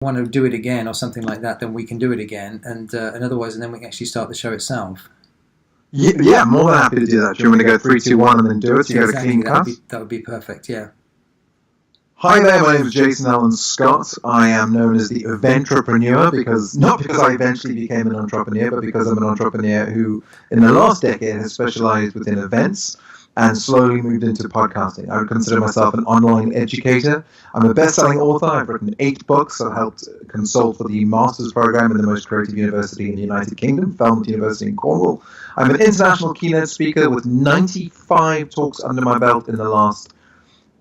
want to do it again or something like that, then we can do it again, and otherwise, and then we can actually start the show itself. Yeah, more than happy to do that. Do you want me to go 3, 2, 1 and then do it? So you got a clean cut? That would be perfect, yeah. Hi there, my name is Jason Allan Scott. I am known as the Entrepreneurial not because I eventually became an entrepreneur, but because I'm an entrepreneur who, in the last decade, has specialized within events and slowly moved into podcasting. I would consider myself an online educator. I'm a best-selling author. I've written 8 books. I've helped consult for the master's program in the most creative university in the United Kingdom, Falmouth University in Cornwall. I'm an international keynote speaker with 95 talks under my belt in the last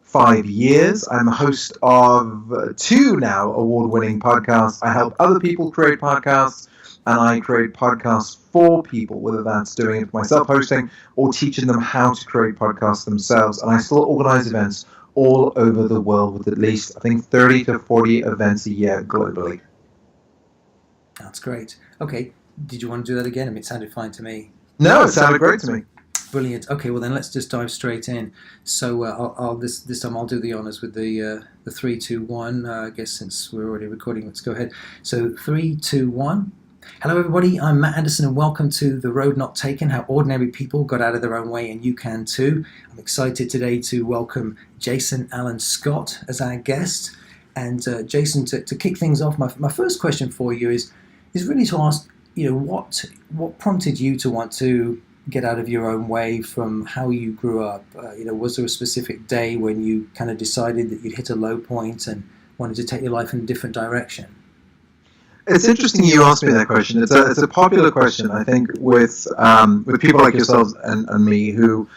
5 years. I'm a host of 2 now award-winning podcasts. I help other people create podcasts, and I create podcasts for people, whether that's doing it myself hosting or teaching them how to create podcasts themselves. And I still organize events all over the world with at least, I think, 30 to 40 events a year globally. That's great. Okay, did you want to do that again? I mean, it sounded fine to me. No, it sounded great to me. Brilliant. Okay, well then let's just dive straight in. So I'll this time I'll do the honors with the 3, 2, 1. I guess since we're already recording, let's go ahead. So 3, 2, 1. Hello everybody, I'm Matt Anderson and welcome to The Road Not Taken, how ordinary people got out of their own way and you can too. I'm excited today to welcome Jason Allan Scott as our guest. And Jason, to kick things off, my first question for you is really to ask, what prompted you to want to get out of your own way from how you grew up? Was there a specific day when you kind of decided that you'd hit a low point and wanted to take your life in a different direction? It's interesting you asked me that question. It's a popular question, I think, with people like yourselves and me who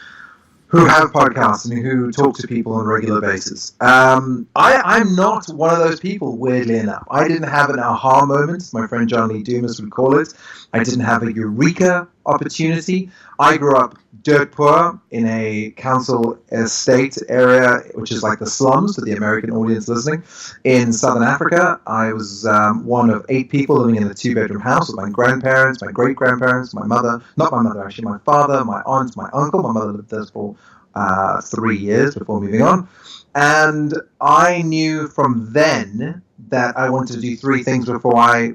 have podcasts and who talk to people on a regular basis. I'm not one of those people, weirdly enough. I didn't have an aha moment, my friend John Lee Dumas would call it. I didn't have a eureka opportunity. I grew up dirt poor in a council estate area, which is like the slums to the American audience listening, in southern Africa. I was one of 8 people living in a 2-bedroom house with my grandparents, my great-grandparents, my mother, not my mother actually, my father, my aunt, my uncle. My mother lived there for 3 years before moving on. And I knew from then that I wanted to do 3 things before I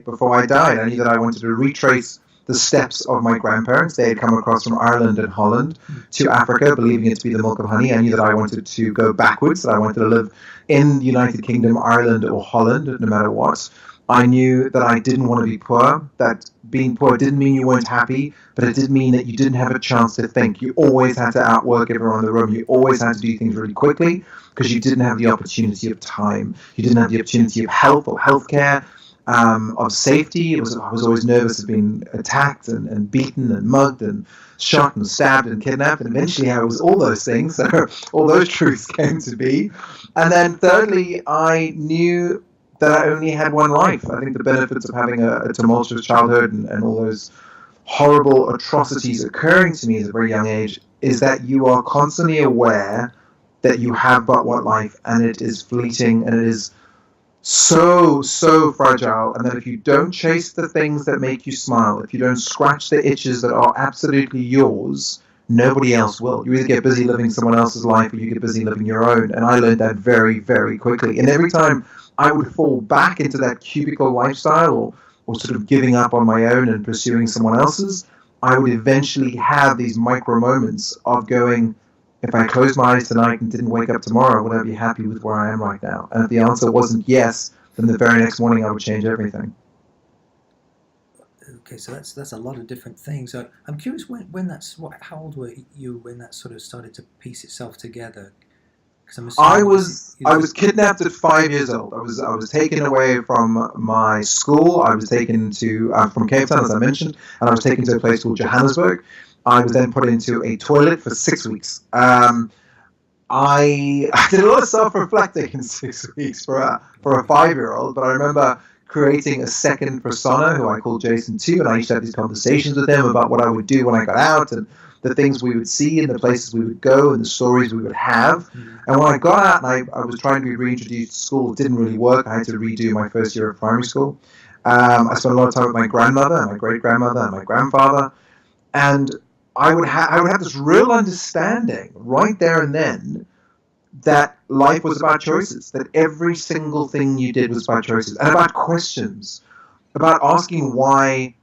died. I knew that I wanted to retrace the steps of my grandparents. They had come across from Ireland and Holland to Africa, believing it to be the milk of honey. I knew that I wanted to go backwards, that I wanted to live in the United Kingdom, Ireland, or Holland, no matter what. I knew that I didn't want to be poor, that being poor didn't mean you weren't happy, but it did mean that you didn't have a chance to think. You always had to outwork everyone in the room. You always had to do things really quickly because you didn't have the opportunity of time. You didn't have the opportunity of health or healthcare. Of safety. I was always nervous of being attacked and beaten and mugged and shot and stabbed and kidnapped, and eventually I was all those things. So all those truths came to be. And then thirdly, I knew that I only had one life. I think the benefits of having a tumultuous childhood and all those horrible atrocities occurring to me at a very young age is that you are constantly aware that you have but one life, and it is fleeting, and it is so fragile, and that if you don't chase the things that make you smile, if you don't scratch the itches that are absolutely yours, nobody else will. You either get busy living someone else's life or you get busy living your own. And I learned that very, very quickly. And every time I would fall back into that cubicle lifestyle or sort of giving up on my own and pursuing someone else's, I would eventually have these micro moments of going, if I closed my eyes tonight and didn't wake up tomorrow, would I be happy with where I am right now? And if the answer wasn't yes, then the very next morning I would change everything. Okay, so that's a lot of different things. I'm curious how old were you when that sort of started to piece itself together? I was kidnapped at 5 years old. I was taken away from my school. I was taken to from Cape Town, as I mentioned, and I was taken to a place called Johannesburg. I was then put into a toilet for 6 weeks. I did a lot of self-reflecting in 6 weeks for a 5-year-old, but I remember creating a second persona who I called Jason too, and I used to have these conversations with him about what I would do when I got out and the things we would see and the places we would go and the stories we would have. And when I got out and I was trying to be reintroduced to school, it didn't really work. I had to redo my first year of primary school. I spent a lot of time with my grandmother and my great-grandmother and my grandfather, and I would have this real understanding right there and then that life was about choices, that every single thing you did was about choices, and about questions, about asking why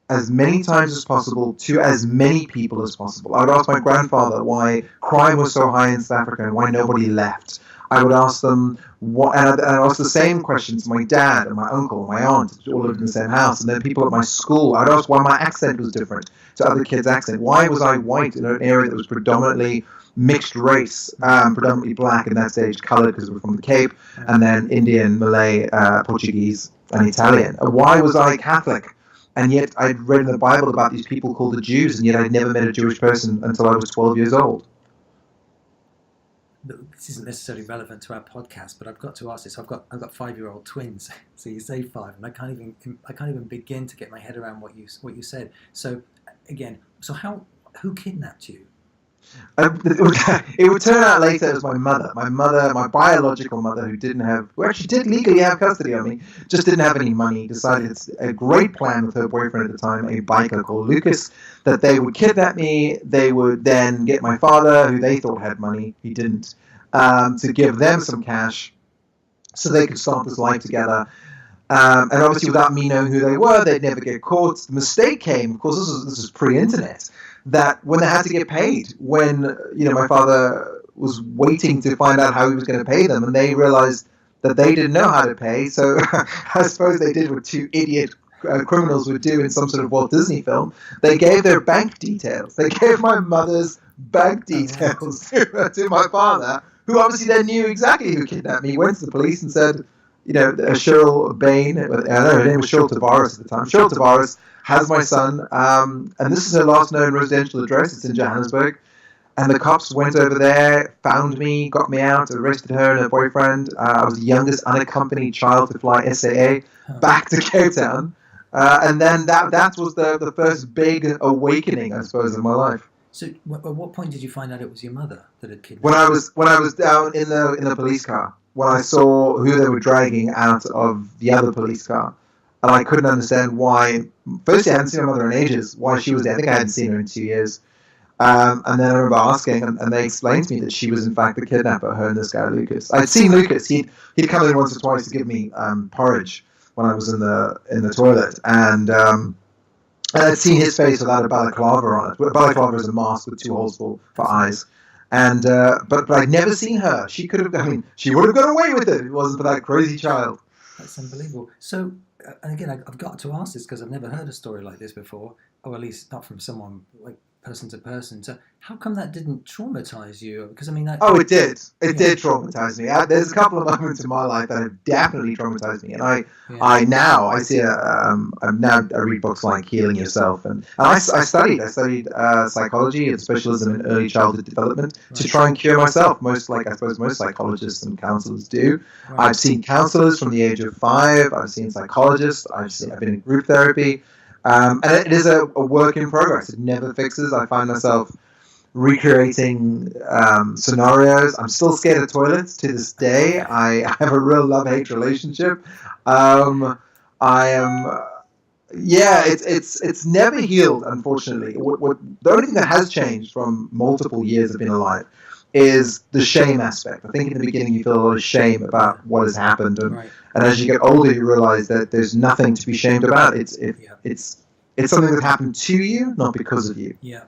as many times as possible to as many people as possible. I would ask my grandfather why crime was so high in South Africa and why nobody left. I would ask them what, and I'd ask the same questions to my dad and my uncle and my aunt, who all lived in the same house, and then people at my school. I'd ask why my accent was different to other kids' accent. Why was I white in an area that was predominantly mixed race, predominantly black in that stage, coloured because we're from the Cape, and then Indian, Malay, Portuguese, and Italian. Why was I Catholic? And yet I'd read in the Bible about these people called the Jews, and yet I'd never met a Jewish person until I was 12 years old. This isn't necessarily relevant to our podcast, but I've got to ask this. I've got 5-year-old twins, so you say 5, and I can't even begin to get my head around what you said. So again, who kidnapped you? It would turn out later it was my mother, my biological mother, who actually did legally have custody of me, just didn't have any money. Decided it's a great plan with her boyfriend at the time, a biker called Lucas, that they would kidnap me. They would then get my father, who they thought had money, he didn't, to give them some cash so they could start this life together. And obviously without me knowing who they were, they'd never get caught. The mistake came, of course, this was pre-internet, that when they had to get paid, when my father was waiting to find out how he was going to pay them, and they realized that they didn't know how to pay, so I suppose they did what two idiot criminals would do in some sort of Walt Disney film. They gave their bank details. They gave my mother's bank details to my father, who obviously then knew exactly who kidnapped me. He went to the police and said, Cheryl Bain, I know her name was Cheryl Tavares at the time. Cheryl Tavares has my son, and this is her last known residential address. It's in Johannesburg. And the cops went over there, found me, got me out, arrested her and her boyfriend. I was the youngest unaccompanied child to fly SAA back to Cape Town. And then that was the first big awakening, I suppose, in my life. So, at what point did you find out it was your mother that had kidnapped you? When I was down in the police car, when I saw who they were dragging out of the other police car, and I couldn't understand why. Firstly, I hadn't seen my mother in ages. Why she was there? I think I hadn't seen her in 2 years. And then I remember asking, and they explained to me that she was in fact the kidnapper, her and this guy Lucas. I'd seen Lucas. He'd come in once or twice to give me porridge when I was in the toilet, and I'd seen his face without a balaclava on it. Balaclava is a mask with 2 holes for eyes. And but I'd never seen her. She would have got away with it if it wasn't for that crazy child. That's unbelievable. So, and again, I've got to ask this because I've never heard a story like this before, or at least not from someone like person to person. So, how come that didn't traumatize you? Because it did. It did traumatize me. There's a couple of moments in my life that have definitely traumatized me, and I read books like Healing Yourself, and I studied psychology and specialism in early childhood development to try and cure myself. Most psychologists and counselors do. Right. I've seen counselors from the age of 5. I've seen psychologists. I've been in group therapy. And it is a work in progress. It never fixes. I find myself recreating scenarios. I'm still scared of toilets to this day. I have a real love-hate relationship. It's never healed, unfortunately. The only thing that has changed from multiple years of being alive is the shame aspect. I think in the beginning you feel a lot of shame about what has happened, and as you get older you realize that there's nothing to be shamed about. It's something that happened to you, not because of you. Yeah,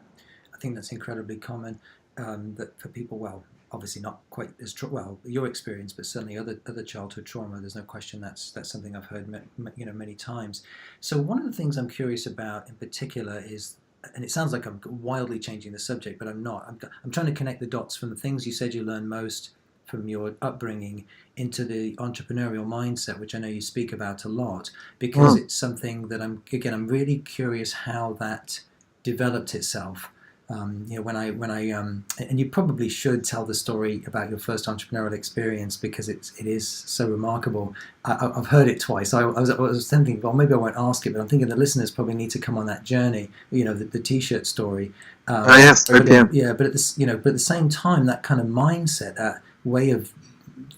I think that's incredibly common. That for people, well, obviously not quite as your experience, but certainly other childhood trauma. There's no question that's something I've heard many times. So one of the things I'm curious about in particular is, and it sounds like I'm wildly changing the subject, but I'm not. I'm trying to connect the dots from the things you said you learned most from your upbringing into the entrepreneurial mindset, which I know you speak about a lot, because it's something that I'm really curious how that developed itself. And you probably should tell the story about your first entrepreneurial experience because it is so remarkable. I've heard it twice. I was thinking, well, maybe I won't ask it, but I'm thinking the listeners probably need to come on that journey. The T-shirt story. Yes, but at the same time, that kind of mindset, that way of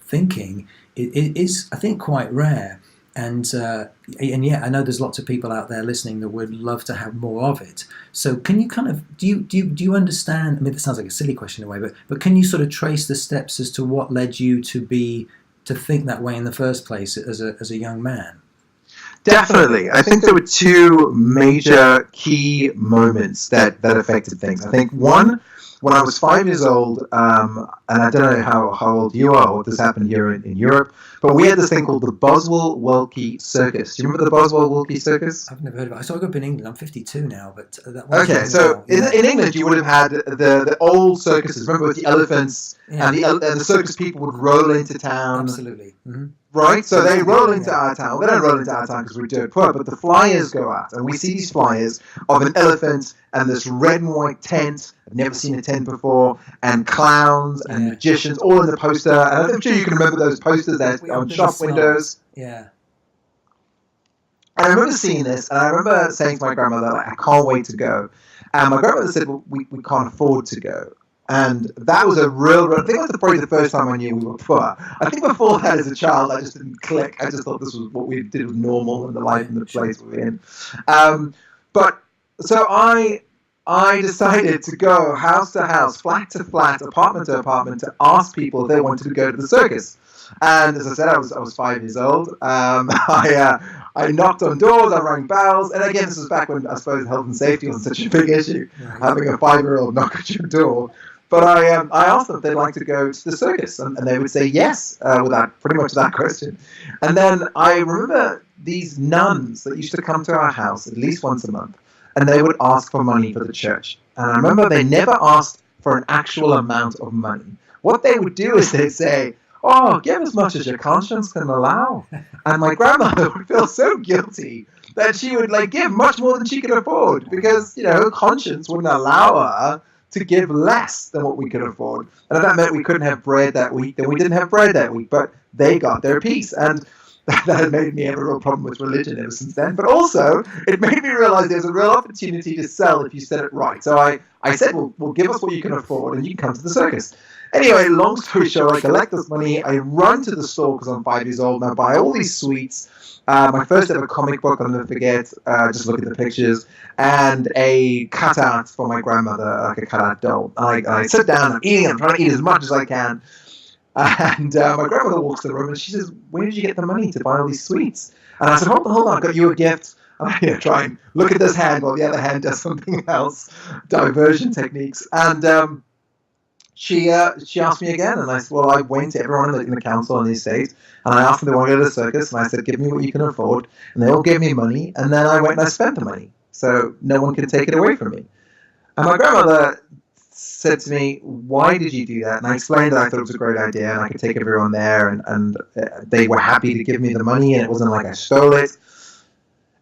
thinking, it is, I think, quite rare. And yeah, I know there's lots of people out there listening that would love to have more of it. So can you kind of do you understand? I mean, it sounds like a silly question in a way, but can you sort of trace the steps as to what led you to think that way in the first place as a young man? Definitely. I think there were two major key moments that affected things. I think one, when I was 5 years old, and I don't know how old you are or this happened here in Europe, but we had this thing called the Boswell-Wilkie Circus. Do you remember the Boswell-Wilkie Circus? I've never heard of it. So I grew up in England. I'm 52 now, but that okay. So in England, you would have had the old circuses. Remember with the elephants, and the circus people would roll into town. Absolutely. Mm-hmm. Right? So they roll into our town. They don't roll into our town because we're dirt poor, but the flyers go out. And we see these flyers of an elephant and this red and white tent. I've never seen a tent before. And clowns and magicians all in the poster. And I'm sure you can remember those posters that on shop windows. Yeah. And I remember seeing this, and I remember saying to my grandmother, like, I can't wait to go. And my grandmother said, well, we can't afford to go. And that was I think that was probably the first time I knew we were poor. I think before that as a child, I just didn't click. I just thought this was what we did was normal in the life and the place we were in. But so I decided to go house to house, flat to flat, apartment to apartment to ask people if they wanted to go to the circus. And as I said, I was 5 years old. I knocked on doors, I rang bells, and again, this was back when I suppose health and safety was such a big issue, having a 5-year-old knock at your door. But I asked them if they'd like to go to the circus, and they would say yes, pretty much that question. And then I remember these nuns that used to come to our house at least once a month, and they would ask for money for the church. And I remember they never asked for an actual amount of money. What they would do is they'd say, oh, give as much as your conscience can allow. And my grandmother would feel so guilty that she would give much more than she could afford because, her conscience wouldn't allow her to give less than what we could afford. And if that meant we couldn't have bread that week, then we didn't have bread that week. But they got their piece. And that had made me have a real problem with religion ever since then. But also, it made me realize there's a real opportunity to sell if you said it right. So I said, well, give us what you can afford and you can come to the circus. Anyway, long story short, I collect this money. I run to the store because I'm 5 years old and I buy all these sweets. My first ever comic book, I'll never forget, just look at the pictures, and a cutout for my grandmother, like a cutout doll. I sit down, I'm eating, I'm trying to eat as much as I can. And my grandmother walks to the room and she says, where did you get the money to buy all these sweets? And I said, hold on, I got you a gift. And I try and look at this hand while the other hand does something else, diversion techniques. And she asked me again, and I said, well, I went to everyone in the council on the estate, and I asked them if they want to go to the circus, and I said, give me what you can afford, and they all gave me money, and then I went and I spent the money, so no one can take it away from me. And my grandmother said to me, why did you do that? And I explained that I thought it was a great idea, and I could take everyone there, and they were happy to give me the money, and it wasn't like I stole it.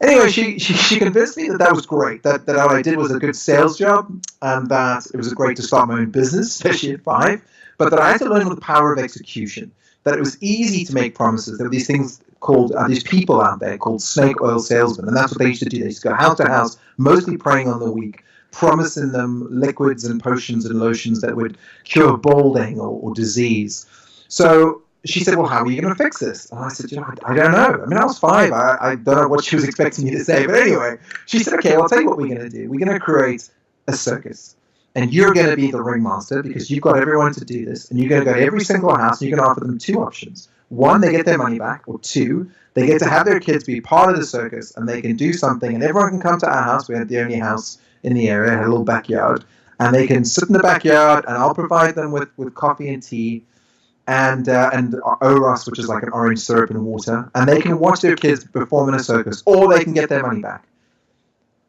Anyway, she convinced me that was great, that what I did was a good sales job, and that it was great to start my own business, especially at 5, but that I had to learn the power of execution, that it was easy to make promises. There were these things called, these people out there called snake oil salesmen, and that's what they used to do. They used to go house to house, mostly preying on the weak, promising them liquids and potions and lotions that would cure balding or disease. So she said, well, how are you going to fix this? And I said, I don't know. I mean, I was 5. I don't know what she was expecting me to say. But anyway, she said, okay, I'll tell you what we're going to do. We're going to create a circus. And you're going to be the ringmaster because you've got everyone to do this. And you're going to go to every single house and you're going to offer them 2 options. 1, they get their money back. Or 2, they get to have their kids be part of the circus and they can do something. And everyone can come to our house. We had the only house in the area. Had a little backyard. And they can sit in the backyard and I'll provide them with coffee and tea. And Oros, which is like an orange syrup and water, and they can watch their kids perform in a circus, or they can get their money back.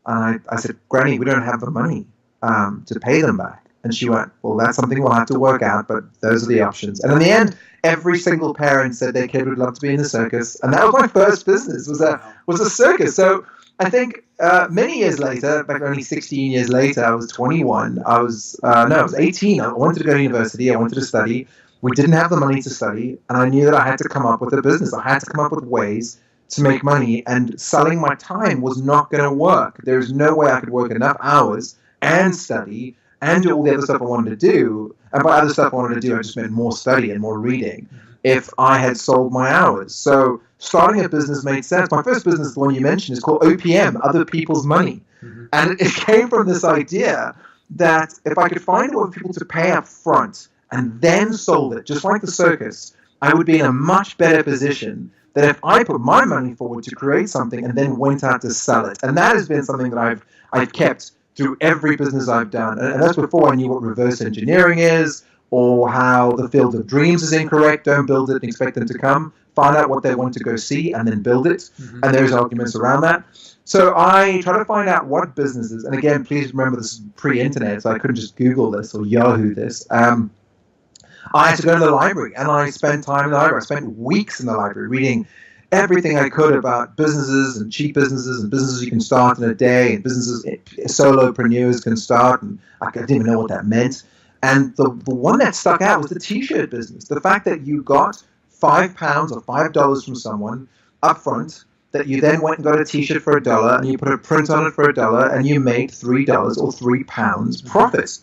And I said, Granny, we don't have the money to pay them back. And she went, well, that's something we'll have to work out, but those are the options. And in the end, every single parent said their kid would love to be in the circus, and that was my first business, was a circus. So I think many years later, back only 16 years later, I was 21. I was 18. I wanted to go to university. I wanted to study. We didn't have the money to study, and I knew that I had to come up with a business. I had to come up with ways to make money, and selling my time was not going to work. There was no way I could work enough hours and study and do all the other stuff I wanted to do. And by other stuff I wanted to do, I just meant more study and more reading. if I had sold my hours. So starting a business made sense. My first business, the one you mentioned, is called OPM, Other People's Money. Mm-hmm. And it came from this idea that if I could find a way for people to pay up front and then sold it, just like the circus, I would be in a much better position than if I put my money forward to create something and then went out to sell it. And that has been something that I've kept through every business I've done. And that's before I knew what reverse engineering is, or how the field of dreams is incorrect. Don't build it and expect them to come. Find out what they want to go see and then build it. Mm-hmm. And there's arguments around that. So I try to find out what businesses, and again, please remember this is pre-internet, so I couldn't just Google this or Yahoo this. I had to go to the library, and I spent time in the library. I spent weeks in the library reading everything I could about businesses and cheap businesses and businesses you can start in a day and businesses solopreneurs can start. And I didn't even know what that meant. And the one that stuck out was the T-shirt business. The fact that you got £5 or $5 from someone up front, that you then went and got a T-shirt for $1 and you put a print on it for $1 and you made $3 or £3 profit.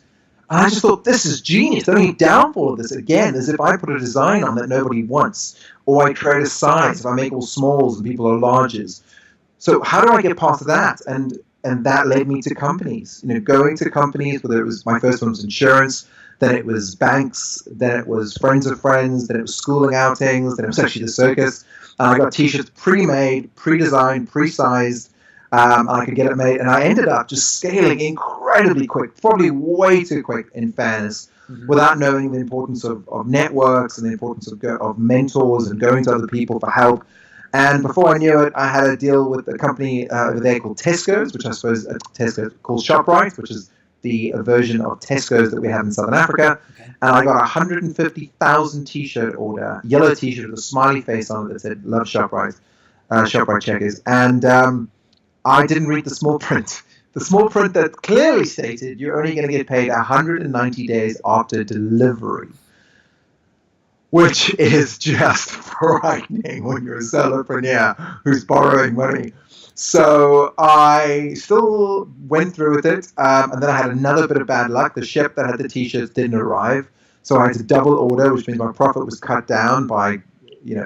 And I just thought, this is genius. The only downfall of this, again, is if I put a design on that nobody wants, or I create a size, if I make all smalls and people are larges. So how do I get past that? And that led me to companies. Going to companies, whether it was, my first one was insurance, then it was banks, then it was friends of friends, then it was schooling outings, then it was actually the circus. And I got T-shirts pre-made, pre-designed, pre-sized. I could get it made, and I ended up just scaling incredibly quick, probably way too quick in fairness, without knowing the importance of networks and the importance of mentors and going to other people for help. And before I knew it, I had a deal with a company over there called Tesco's, which I suppose Tesco calls ShopRite, which is the version of Tesco's that we have in Southern Africa. Okay. And I got a 150,000 T-shirt order, yellow T-shirt with a smiley face on it that said "Love ShopRite," ShopRite checkers, and I didn't read the small print. The small print that clearly stated you're only going to get paid 190 days after delivery, which is just frightening when you're a solopreneur who's borrowing money. So I still went through with it, and then I had another bit of bad luck. The ship that had the T-shirts didn't arrive, so I had to double order, which means my profit was cut down by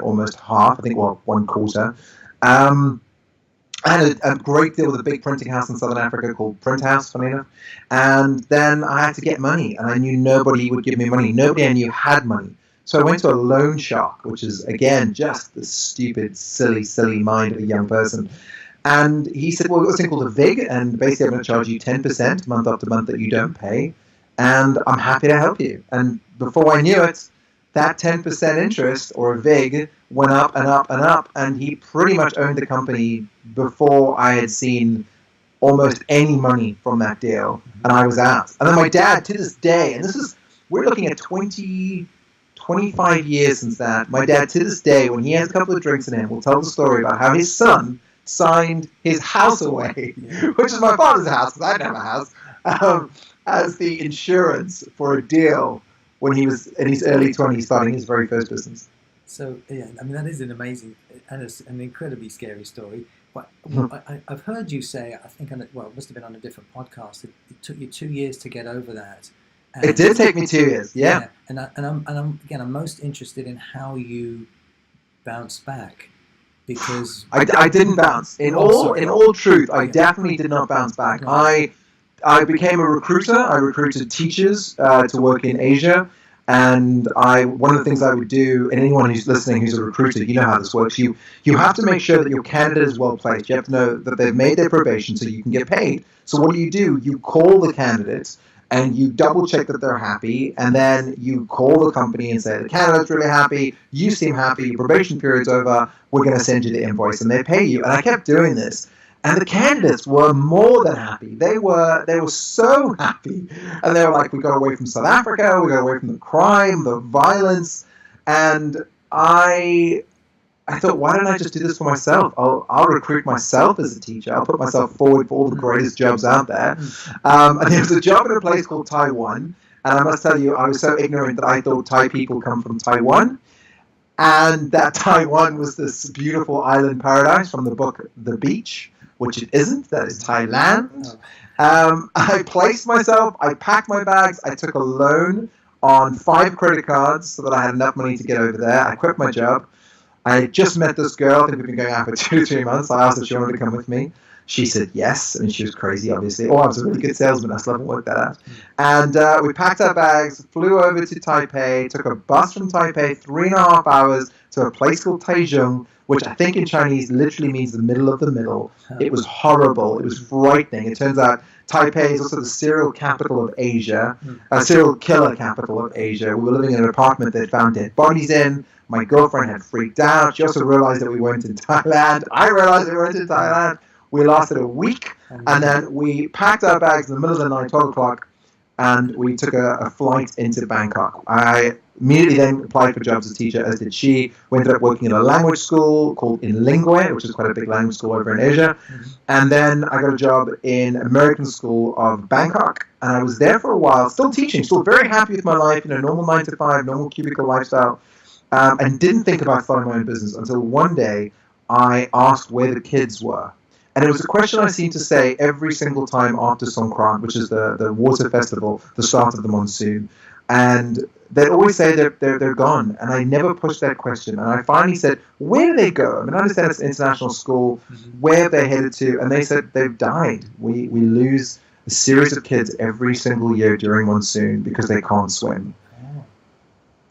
almost half. I think, well, 1/4. I had a great deal with a big printing house in Southern Africa called Print House, funny enough. And then I had to get money, and I knew nobody would give me money. Nobody I knew had money. So I went to a loan shark, which is, again, just the stupid, silly mind of a young person. And he said, well, we've got this thing called a VIG, and basically I'm going to charge you 10% month after month that you don't pay, and I'm happy to help you. And before I knew it, that 10% interest, or a VIG, went up and up and up, and he pretty much owned the company before I had seen almost any money from that deal, and I was out. And then my dad, to this day, and we're looking at 25 years since that, my dad, to this day, when he has a couple of drinks in him, will tell the story about how his son signed his house away, which is my father's house, because I didn't have a house, as the insurance for a deal when he was in his early 20s starting his very first business. So, yeah, I mean, that is an amazing and an incredibly scary story. But I've heard you say, I think, it must have been on a different podcast, it took you 2 years to get over that. And it did take me 2 years, yeah. And I'm most interested in how you bounced back, because I didn't bounce. In all truth, I definitely did not bounce back. Right. I became a recruiter. I recruited teachers to work in Asia. And one of the things I would do, and anyone who's listening who's a recruiter, you know how this works. You have to make sure that your candidate is well placed. You have to know that they've made their probation so you can get paid. So what do? You call the candidates and you double check that they're happy, and then you call the company and say, the candidate's really happy, you seem happy, your probation period's over, we're going to send you the invoice, and they pay you. And I kept doing this. And the candidates were more than happy. They were so happy. And they were like, we got away from South Africa, we got away from the crime, the violence. And I thought, why don't I just do this for myself? I'll recruit myself as a teacher. I'll put myself forward for all the greatest jobs out there. And there was a job in a place called Taiwan. And I must tell you, I was so ignorant that I thought Thai people come from Taiwan. And that Taiwan was this beautiful island paradise from the book The Beach, which it isn't. That is Thailand. I placed myself, I packed my bags, I took a loan on 5 credit cards so that I had enough money to get over there. I quit my job. I just met this girl. I think we've been going out for 2 to 3 months. I asked if she wanted to come with me. She said yes. I mean, she was crazy, obviously. Oh, I was a really good salesman. I still haven't worked that out. And we packed our bags, flew over to Taipei, took a bus from Taipei, 3.5 hours to a place called Taichung, which I think in Chinese literally means the middle of the middle. It was horrible. It was frightening. It turns out Taipei is also the serial capital of Asia, a serial killer capital of Asia. We were living in an apartment they'd found dead bodies in. My girlfriend had freaked out. She also realized that we weren't in Thailand. I realized we weren't in Thailand. We lasted a week, and then we packed our bags in the middle of the night, 12 o'clock, and we took a flight into Bangkok. I immediately then applied for jobs as a teacher, as did she. We ended up working in a language school called Inlingwe, which is quite a big language school over in Asia. And then I got a job in American School of Bangkok, and I was there for a while, still teaching, still very happy with my life, normal 9 to 5, normal cubicle lifestyle, and didn't think about starting my own business until one day I asked where the kids were. And it was a question I seemed to say every single time after Songkran, which is the water festival, the start of the monsoon. And they'd always say they're gone. And I never pushed that question. And I finally said, where do they go? I mean, I understand it's an international school. Where have they headed to? And they said they've died. We lose a series of kids every single year during monsoon because they can't swim.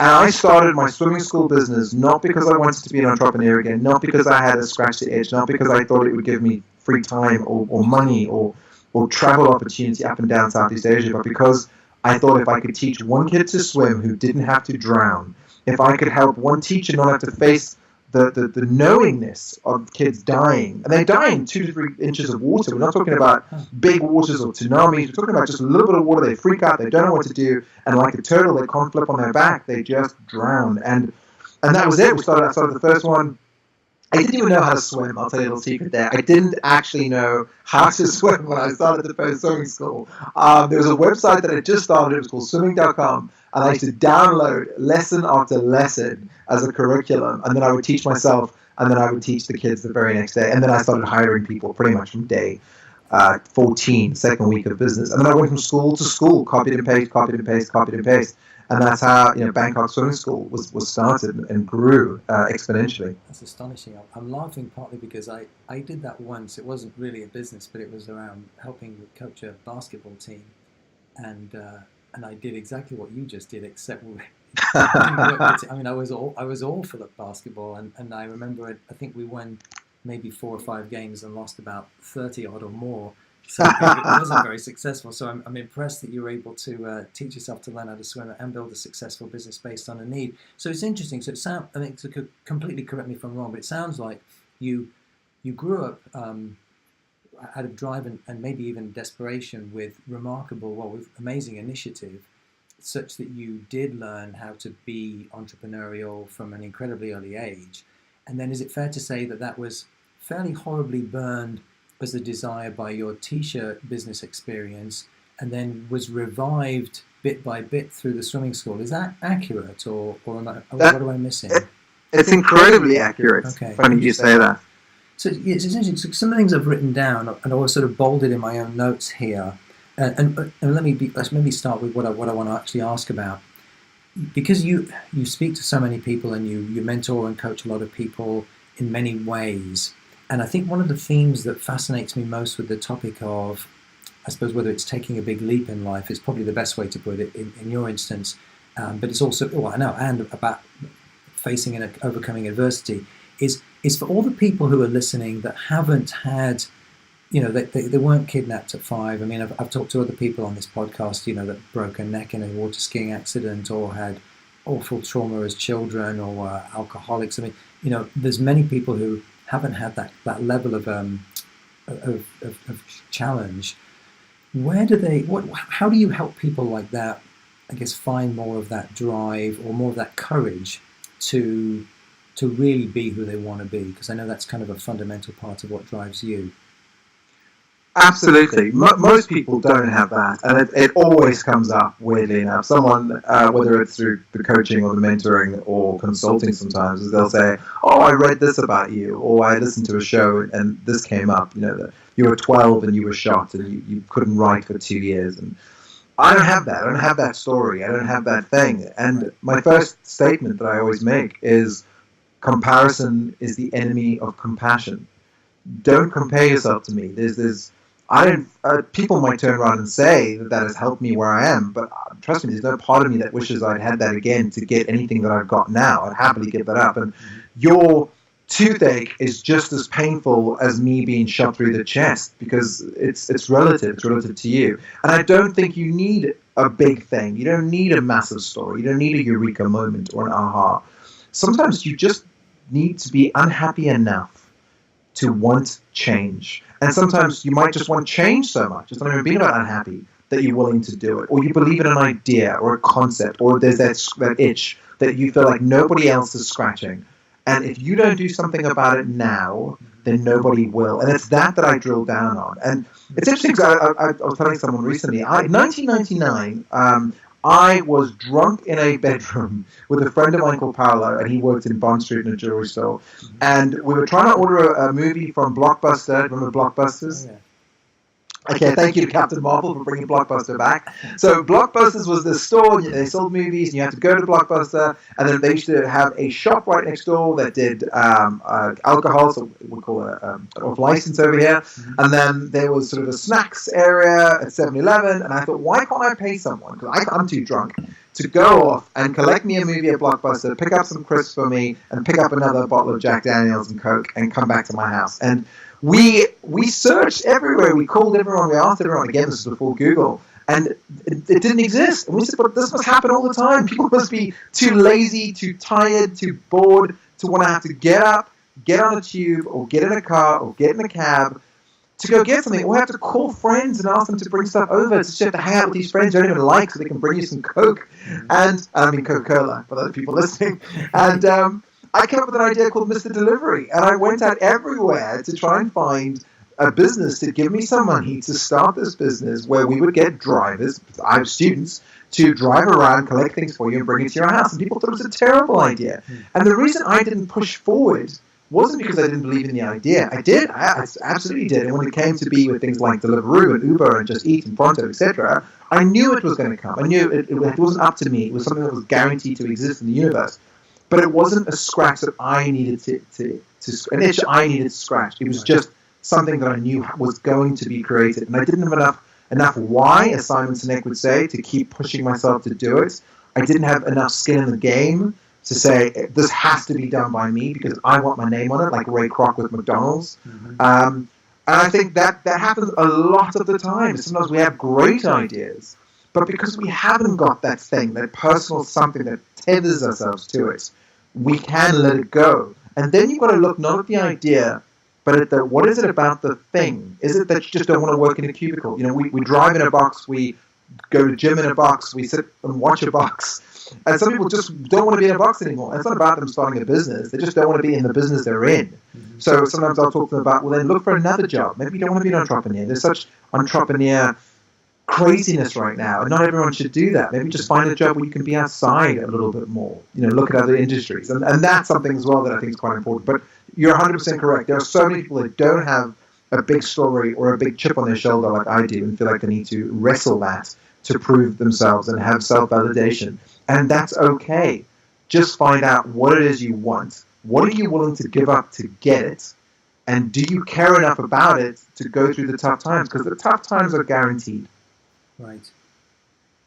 And I started my swimming school business not because I wanted to be an entrepreneur again, not because I had a scratch the itch, not because I thought it would give me free time or money or travel opportunity up and down Southeast Asia, but because I thought if I could teach one kid to swim who didn't have to drown, if I could help one teacher not have to face the knowingness of kids dying, and they die in 2 to 3 inches of water. We're not talking about big waters or tsunamis. We're talking about just a little bit of water. They freak out. They don't know what to do, and like a turtle, they can't flip on their back. They just drown, and that was it. I started the first one. I didn't even know how to swim. I'll tell you a little secret there. I didn't actually know how to swim when I started the first swimming school. There was a website that I just started. It was called swimming.com. And I used to download lesson after lesson as a curriculum. And then I would teach myself. And then I would teach the kids the very next day. And then I started hiring people pretty much from day 14, second week of business. And then I went from school to school, copied and paste, copied and paste, copied and paste. And that's how Bangkok Swimming School was started and grew exponentially. That's astonishing. I'm laughing partly because I did that once. It wasn't really a business, but it was around helping coach a basketball team, and I did exactly what you just did, except I mean I was awful at basketball, and I remember I think we won maybe 4 or 5 games and lost about 30 odd or more. So it wasn't very successful. So I'm impressed that you were able to teach yourself to learn how to swim and build a successful business based on a need. So it's interesting. So I think to completely correct me if I'm wrong, but it sounds like you grew up out of drive and maybe even desperation with with amazing initiative, such that you did learn how to be entrepreneurial from an incredibly early age. And then is it fair to say that was fairly horribly burned as a desire by your t-shirt business experience, and then was revived bit by bit through the swimming school? Is that accurate, or what am I missing? It's incredibly accurate. Okay. Funny you say that. So it's interesting. So some of the things I've written down, and I was sort of bolded in my own notes here. And let's maybe start with what I want to actually ask about, because you speak to so many people and you mentor and coach a lot of people in many ways. And I think one of the themes that fascinates me most with the topic of, I suppose, whether it's taking a big leap in life is probably the best way to put it in your instance, but it's also, and about facing and overcoming adversity, is for all the people who are listening that haven't had, they weren't kidnapped at 5. I mean, I've talked to other people on this podcast, that broke a neck in a water skiing accident or had awful trauma as children or alcoholics. I mean, there's many people who haven't had that level of challenge. How do you help people like that, I guess, find more of that drive or more of that courage to really be who they want to be? Because I know that's kind of a fundamental part of what drives you. Absolutely. Most people don't have that, and it always comes up, weirdly enough. Someone, whether it's through the coaching or the mentoring or consulting sometimes, they'll say, oh, I read this about you, or I listened to a show and this came up, that you were 12 and you were shot and you couldn't write for 2 years. And I don't have that. I don't have that story. I don't have that thing. And my first statement that I always make is comparison is the enemy of compassion. Don't compare yourself to me. I don't. People might turn around and say that has helped me where I am, but trust me, there's no part of me that wishes I'd had that again to get anything that I've got now. I'd happily give that up. And your toothache is just as painful as me being shot through the chest because it's relative. It's relative to you. And I don't think you need a big thing. You don't need a massive story. You don't need a eureka moment or an aha. Sometimes you just need to be unhappy enough to want change. And sometimes you might just want change so much, it's not even being about unhappy, that you're willing to do it. Or you believe in an idea or a concept, or there's that itch that you feel like nobody else is scratching. And if you don't do something about it now, then nobody will. And it's that I drill down on. And it's interesting because I was telling someone recently, in 1999, I was drunk in a bedroom with a friend of mine called Paolo, and he worked in Bond Street in a jewelry store. And we were trying to order a movie from Blockbuster. Remember Blockbusters? Oh, yeah. Okay, thank you to Captain Marvel for bringing Blockbuster back. So Blockbusters was this store, they sold movies, and you had to go to Blockbuster, and then they used to have a shop right next door that did alcohol, so we call it off license over here, and then there was sort of a snacks area at 7-Eleven, and I thought, why can't I pay someone, because I'm too drunk, to go off and collect me a movie at Blockbuster, pick up some crisps for me, and pick up another bottle of Jack Daniels and Coke, and come back to my house. And we searched everywhere. We called everyone. We asked everyone. Again, this is before Google, and it didn't exist. And we said, "But this must happen all the time. People must be too lazy, too tired, too bored to want to have to get up, get on a tube, or get in a car, or get in a cab to go get something. Or have to call friends and ask them to bring stuff over. To have to hang out with these friends you don't even like, so they can bring you some Coke, and I mean Coca-Cola for other people listening, and." I came up with an idea called Mr. Delivery, and I went out everywhere to try and find a business to give me some money to start this business where we would get drivers, I have students, to drive around, collect things for you, and bring it to your house. And people thought it was a terrible idea. And the reason I didn't push forward wasn't because I didn't believe in the idea. I did. I absolutely did. And when it came to be with things like Deliveroo and Uber and Just Eat and Pronto, etc., I knew it was going to come. I knew it wasn't up to me. It was something that was guaranteed to exist in the universe. But it wasn't a scratch that I needed an itch I needed to scratch. It was just something that I knew was going to be created. And I didn't have enough why, as Simon Sinek would say, to keep pushing myself to do it. I didn't have enough skin in the game to say, this has to be done by me because I want my name on it, like Ray Kroc with McDonald's. And I think that happens a lot of the time. Sometimes we have great ideas, but because we haven't got that thing, that personal something that tethers ourselves to it, we can let it go. And then you've got to look not at the idea, but at what is it about the thing? Is it that you just don't want to work in a cubicle? You know, we drive in a box, we go to gym in a box, we sit and watch a box. And some people just don't want to be in a box anymore. And it's not about them starting a business. They just don't want to be in the business they're in. So sometimes I'll talk to them about, well, then look for another job. Maybe you don't want to be an entrepreneur. There's such entrepreneur craziness right now, and not everyone should do that. Maybe just find a job where you can be outside a little bit more, look at other industries, and that's something as well that I think is quite important. But you're 100% correct. There are so many people that don't have a big story or a big chip on their shoulder like I do and feel like they need to wrestle that to prove themselves and have self-validation, and that's okay. Just find out what it is you want. What are you willing to give up to get it? And do you care enough about it to go through the tough times? Because the tough times are guaranteed. Right.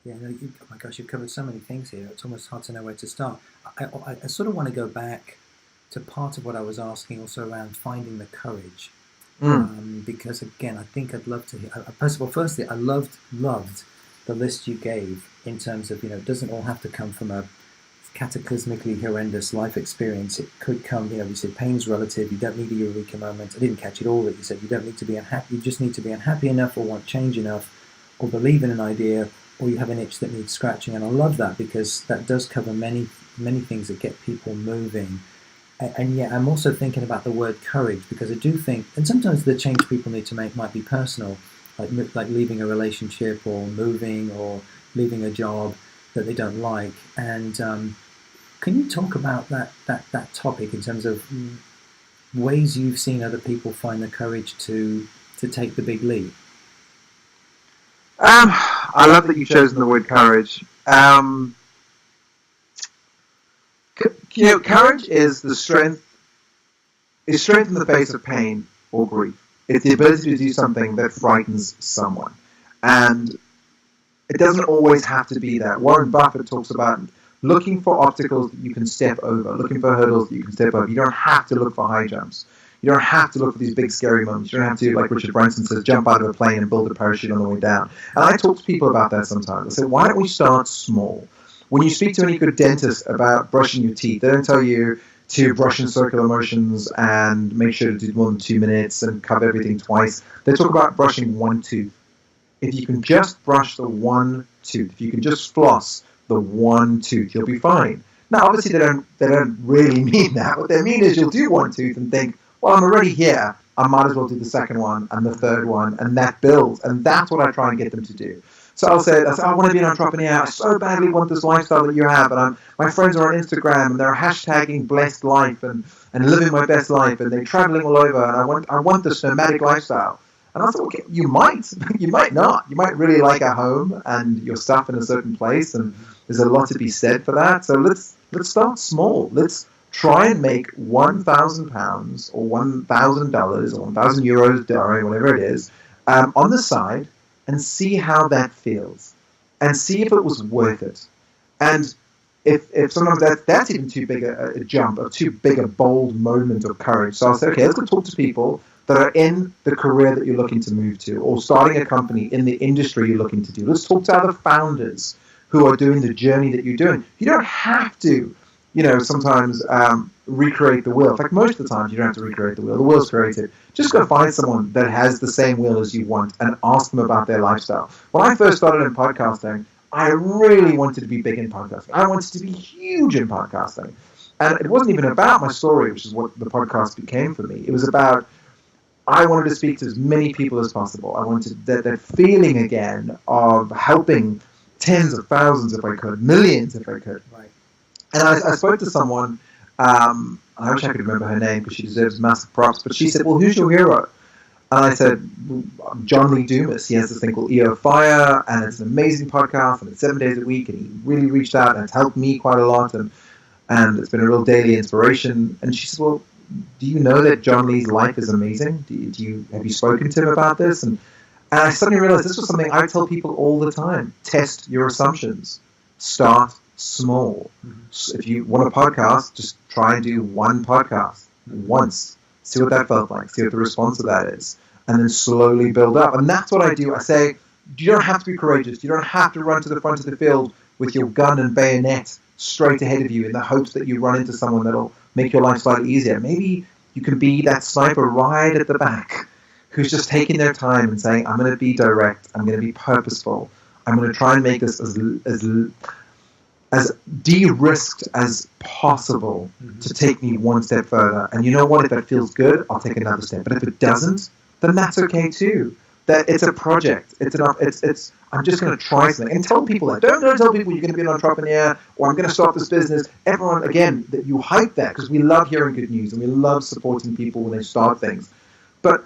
Yeah, oh my gosh, you've covered so many things here. It's almost hard to know where to start. I sort of want to go back to part of what I was asking also around finding the courage. Because, again, I think I'd love to hear... Firstly, I loved the list you gave in terms of, it doesn't all have to come from a cataclysmically horrendous life experience. It could come, you said pain's relative, you don't need a eureka moment. I didn't catch it all that you said. You don't need to be unhappy. You just need to be unhappy enough or want change enough, or believe in an idea, or you have an itch that needs scratching. And I love that because that does cover many, many things that get people moving. And yet I'm also thinking about the word courage, because I do think, and sometimes the change people need to make might be personal, like leaving a relationship or moving or leaving a job that they don't like. And can you talk about that topic in terms of ways you've seen other people find the courage to take the big leap? I love that you've chosen the word courage. Courage is the strength. Is strength in the face of pain or grief. It's the ability to do something that frightens someone, and it doesn't always have to be that. Warren Buffett talks about looking for obstacles that you can step over, looking for hurdles that you can step over. You don't have to look for high jumps. You don't have to look for these big scary moments. You don't have to, like Richard Branson says, jump out of a plane and build a parachute on the way down. And I talk to people about that sometimes. I say, why don't we start small? When you speak to any good dentist about brushing your teeth, they don't tell you to brush in circular motions and make sure to do more than 2 minutes and cover everything twice. They talk about brushing one tooth. If you can just brush the one tooth, if you can just floss the one tooth, you'll be fine. Now, obviously, they don't really mean that. What they mean is you'll do one tooth and think, well, I'm already here. I might as well do the second one and the third one, and that builds. And that's what I try and get them to do. So I'll say, I want to be an entrepreneur. I so badly want this lifestyle that you have. And my friends are on Instagram, and they're hashtagging blessed life and living my best life, and they're traveling all over. And I want this nomadic lifestyle. And I thought, okay, you might not. You might really like a home and your stuff in a certain place, and there's a lot to be said for that. So let's start small. Let's try and make £1,000 or $1,000 or €1,000, whatever it is, on the side, and see how that feels, and see if it was worth it. And if sometimes that's even too big a jump, or too big a bold moment of courage. So I'll say, okay, let's go talk to people that are in the career that you're looking to move to, or starting a company in the industry you're looking to do. Let's talk to other founders who are doing the journey that you're doing. You don't have to, sometimes recreate the wheel. In fact, most of the time you don't have to recreate the wheel. The wheel's created. Just go find someone that has the same wheel as you want and ask them about their lifestyle. When I first started in podcasting, I really wanted to be big in podcasting. I wanted to be huge in podcasting. And it wasn't even about my story, which is what the podcast became for me. It was about, I wanted to speak to as many people as possible. I wanted that feeling again of helping tens of thousands if I could, millions if I could. Right. And I spoke to someone, I wish I could remember her name because she deserves massive props, but she said, well, who's your hero? And I said, John Lee Dumas. He has this thing called EO Fire, and it's an amazing podcast, and it's 7 days a week, and he really reached out, and it's helped me quite a lot, and it's been a real daily inspiration. And she said, well, do you know that John Lee's life is amazing? Have you spoken to him about this? And I suddenly realized this was something I tell people all the time. Test your assumptions. Start small. So if you want a podcast, just try and do one podcast once. See what that felt like. See what the response to that is. And then slowly build up. And that's what I do. I say, you don't have to be courageous. You don't have to run to the front of the field with your gun and bayonet straight ahead of you in the hopes that you run into someone that'll make your life slightly easier. Maybe you can be that sniper right at the back who's just taking their time and saying, I'm going to be direct. I'm going to be purposeful. I'm going to try and make this as de-risked as possible to take me one step further. And you know what? If that feels good, I'll take another step. But if it doesn't, then that's okay too. That it's a project. It's enough. It's. I'm just going to try something and tell people that. Don't go tell people you're going to be an entrepreneur or I'm going to start this business. Everyone, again, that you hype that because we love hearing good news and we love supporting people when they start things. But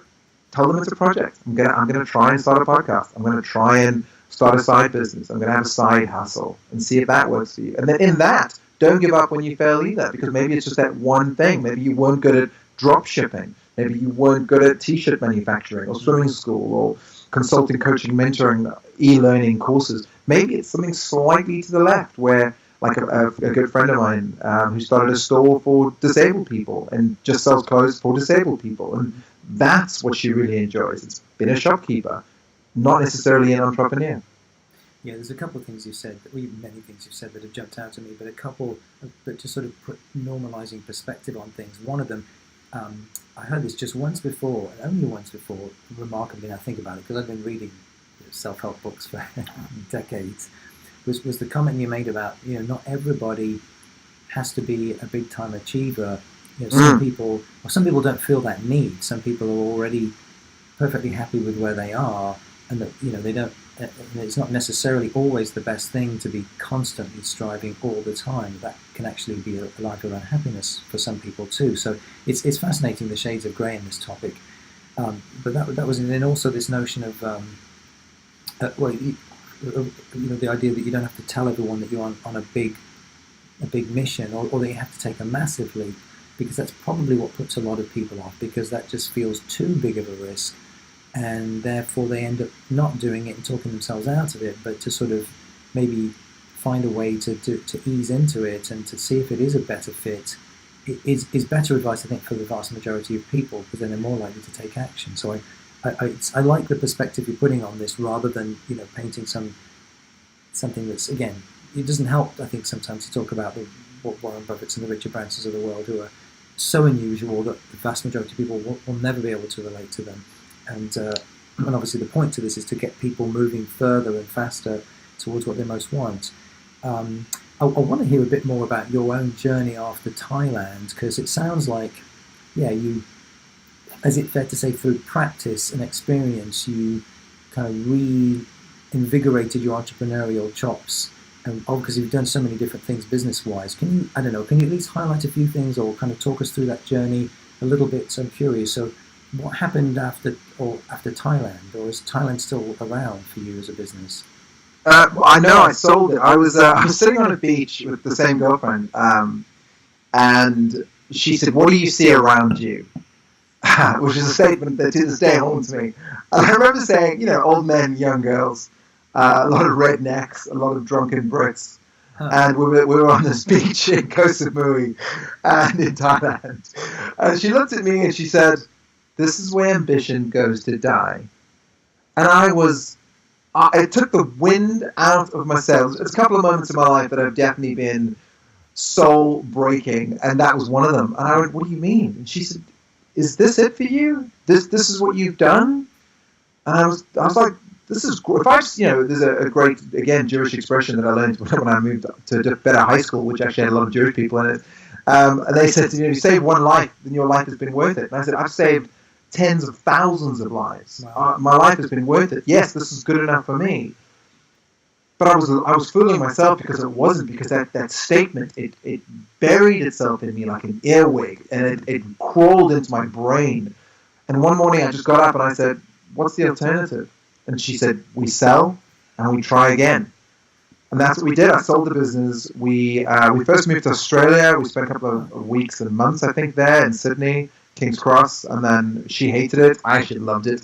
tell them it's a project. I'm going to try and start a podcast. I'm going to try and start a side business. I'm going to have a side hustle and see if that works for you. And then in that, don't give up when you fail either, because maybe it's just that one thing. Maybe you weren't good at drop shipping. Maybe you weren't good at t-shirt manufacturing or swimming school or consulting, coaching, mentoring, e-learning courses. Maybe it's something slightly to the left where, like a good friend of mine who started a store for disabled people and just sells clothes for disabled people. And that's what she really enjoys. It's been a shopkeeper, not necessarily an entrepreneur. Yeah, there's a couple of things you said, many things you've said that have jumped out at me, but a couple that just sort of put normalizing perspective on things. One of them, I heard this just once before, and only once before, remarkably, I think about it, because I've been reading self-help books for decades, was the comment you made about, not everybody has to be a big-time achiever. Some people don't feel that need. Some people are already perfectly happy with where they are, and that they don't. It's not necessarily always the best thing to be constantly striving all the time. That can actually be a life of unhappiness for some people too. So it's fascinating, the shades of grey in this topic. But that was, and then also this notion of Well, the idea that you don't have to tell everyone that you're on a big mission, or that you have to take a massive leap, because that's probably what puts a lot of people off, because that just feels too big of a risk, and therefore they end up not doing it and talking themselves out of it. But to sort of maybe find a way to ease into it and to see if it is a better fit is better advice, I think, for the vast majority of people, because then they're more likely to take action. So I like the perspective you're putting on this, rather than painting something that's, again, it doesn't help, I think, sometimes to talk about the Warren Buffetts and the Richard Bransons of the world, who are so unusual that the vast majority of people will never be able to relate to them. And obviously the point to this is to get people moving further and faster towards what they most want. I want to hear a bit more about your own journey after Thailand, because it sounds like, is it fair to say, through practice and experience, you kind of reinvigorated your entrepreneurial chops, and because you've done so many different things business-wise. Can you at least highlight a few things, or kind of talk us through that journey a little bit? So I'm curious. So what happened after Thailand, or is Thailand still around for you as a business? I know I sold it. I was sitting on a beach with the same girlfriend, and she said, "What do you see around you?" Which is a statement that to this day haunts me. And I remember saying, old men, young girls, a lot of rednecks, a lot of drunken Brits, and we were on this beach in Koh Samui and in Thailand. And she looked at me and she said, "This is where ambition goes to die." And it took the wind out of my sails. There's a couple of moments in my life that have definitely been soul breaking, and that was one of them. And I went, "What do you mean?" And she said, "Is this it for you? This is what you've done?" And I was like, "This is great." If I just, there's a great, again, Jewish expression that I learned when I moved to better high school, which actually had a lot of Jewish people in it. And they said, "You save one life, then your life has been worth it." And I said, "I've saved tens of thousands of lives. Wow. My life has been worth it. Yes, this is good enough for me." But I was fooling myself, because it wasn't, because that statement, it buried itself in me like an earwig, and it crawled into my brain. And one morning I just got up and I said, "What's the alternative?" And she said, "We sell and we try again." And that's what we did. I sold the business. We first moved to Australia. We spent a couple of weeks and months, I think, there in Sydney, King's Cross, and then she hated it. I actually loved it.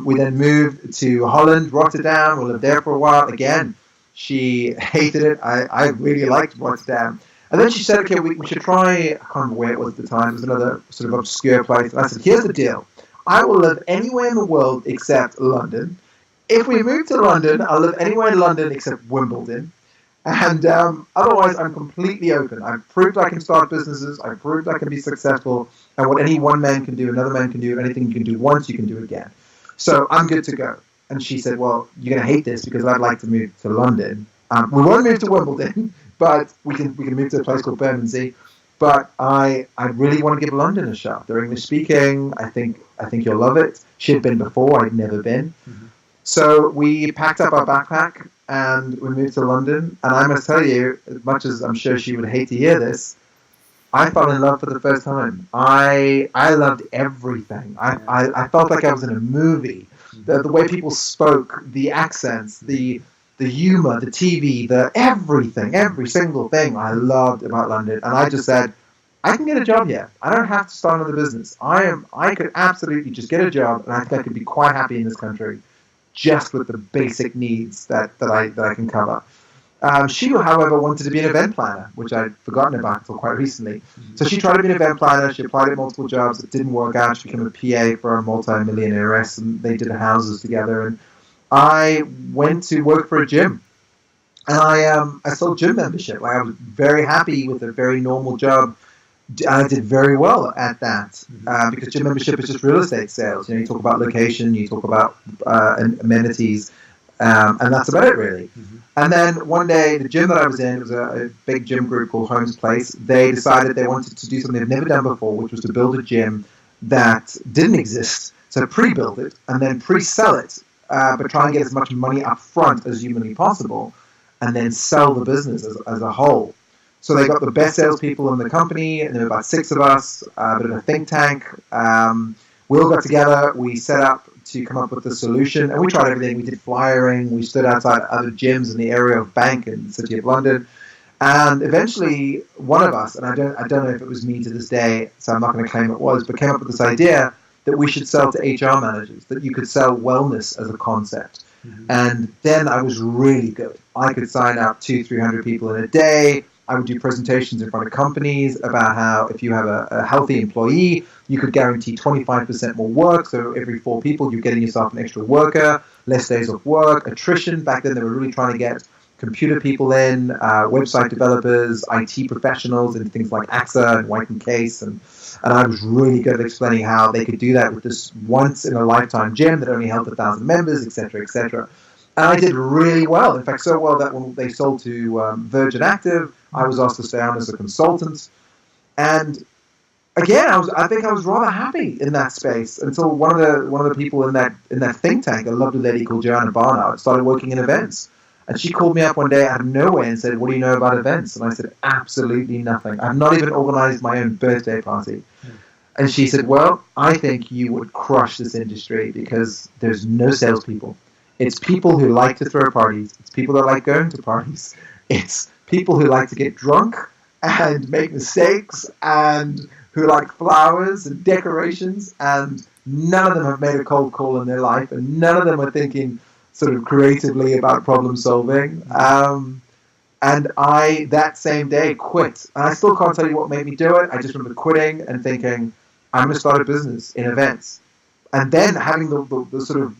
We then moved to Holland, Rotterdam. We lived there for a while. Again, she hated it. I really liked Rotterdam. And then she said, "Okay, we should try," I can't remember where it was at the time. It was another sort of obscure place. And I said, "Here's the deal. I will live anywhere in the world except London. If we move to London, I'll live anywhere in London except Wimbledon. And otherwise, I'm completely open. I've proved I can start businesses. I've proved I can be successful. And what any one man can do, another man can do. Anything you can do once, you can do again. So I'm good to go." And she said, "Well, you're going to hate this, because I'd like to move to London. We won't move to Wimbledon, but we can move to a place called Bermondsey. But I really want to give London a shot. They're English speaking. I think you'll love it." She had been before. I'd never been. Mm-hmm. So we packed up our backpack and we moved to London. And I must tell you, as much as I'm sure she would hate to hear this, I fell in love for the first time. I loved everything. I felt like I was in a movie. The way people spoke, the accents, the humor, the TV, the everything, every single thing I loved about London. And I just said, I can get a job here. I don't have to start another business. I could absolutely just get a job, and I think I could be quite happy in this country, just with the basic needs that I can cover. She, however, wanted to be an event planner, which I'd forgotten about until quite recently. So she tried to be an event planner. She applied at multiple jobs. It didn't work out. She became a PA for a multi-millionairess, and they did houses together. And I went to work for a gym. And I sold gym membership. I was very happy with a very normal job. I did very well at that, because gym membership is just real estate sales. You talk about location, you talk about amenities, and that's about it, really. Mm-hmm. And then one day, the gym that I was in, it was a big gym group called Holmes Place. They decided they wanted to do something they've never done before, which was to build a gym that didn't exist. So pre-build it and then pre-sell it, but try and get as much money up front as humanly possible, and then sell the business as a whole. So they got the best salespeople in the company, and there were about 6 of us, but in a think tank. We all got together. We set up to come up with the solution. And we tried everything. We did flyering. We stood outside other gyms in the area of Bank in the City of London. And eventually, one of us, and I don't know if it was me to this day, so I'm not going to claim it was, but came up with this idea that we should sell to HR managers, that you could sell wellness as a concept. Mm-hmm. And then I was really good. I could sign up 200-300 people in a day. I would do presentations in front of companies about how if you have a healthy employee, you could guarantee 25% more work. So every 4 people, you're getting yourself an extra worker, less days of work, attrition. Back then, they were really trying to get computer people in, website developers, IT professionals, and things like AXA and White and Case. And I was really good at explaining how they could do that with this once-in-a-lifetime gym that only held 1,000 members, etc., etc. And I did really well. In fact, so well that when they sold to Virgin Active, I was asked to stay on as a consultant. And again, I think I was rather happy in that space until one of the people in that think tank, a lovely lady called Joanna Barnard, started working in events. And she called me up one day out of nowhere and said, "What do you know about events?" And I said, "Absolutely nothing. I've not even organized my own birthday party." And she said, "Well, I think you would crush this industry because there's no salespeople. It's people who like to throw parties. It's people that like going to parties. It's people who like to get drunk and make mistakes and who like flowers and decorations. And none of them have made a cold call in their life. And none of them are thinking sort of creatively about problem solving." And I, that same day, quit. And I still can't tell you what made me do it. I just remember quitting and thinking, I'm going to start a business in events. And then having the sort of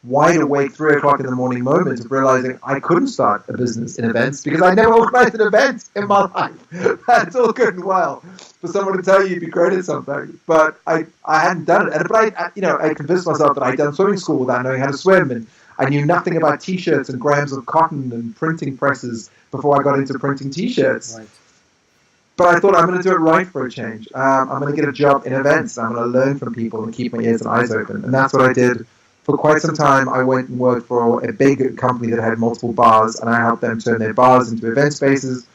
wide awake 3 o'clock in the morning moment of realizing I couldn't start a business in events because I never organized an event in my life. That's all good and well for someone to tell you you'd be great at something, but I hadn't done it. But I convinced myself that I'd done swimming school without knowing how to swim, and I knew nothing about T-shirts and grams of cotton and printing presses before I got into printing T-shirts. Right. But I thought I'm going to do it right for a change. I'm going to get a job in events. I'm going to learn from people and keep my ears and eyes open. And that's what I did. For quite some time, I went and worked for a big company that had multiple bars, and I helped them turn their bars into event spaces.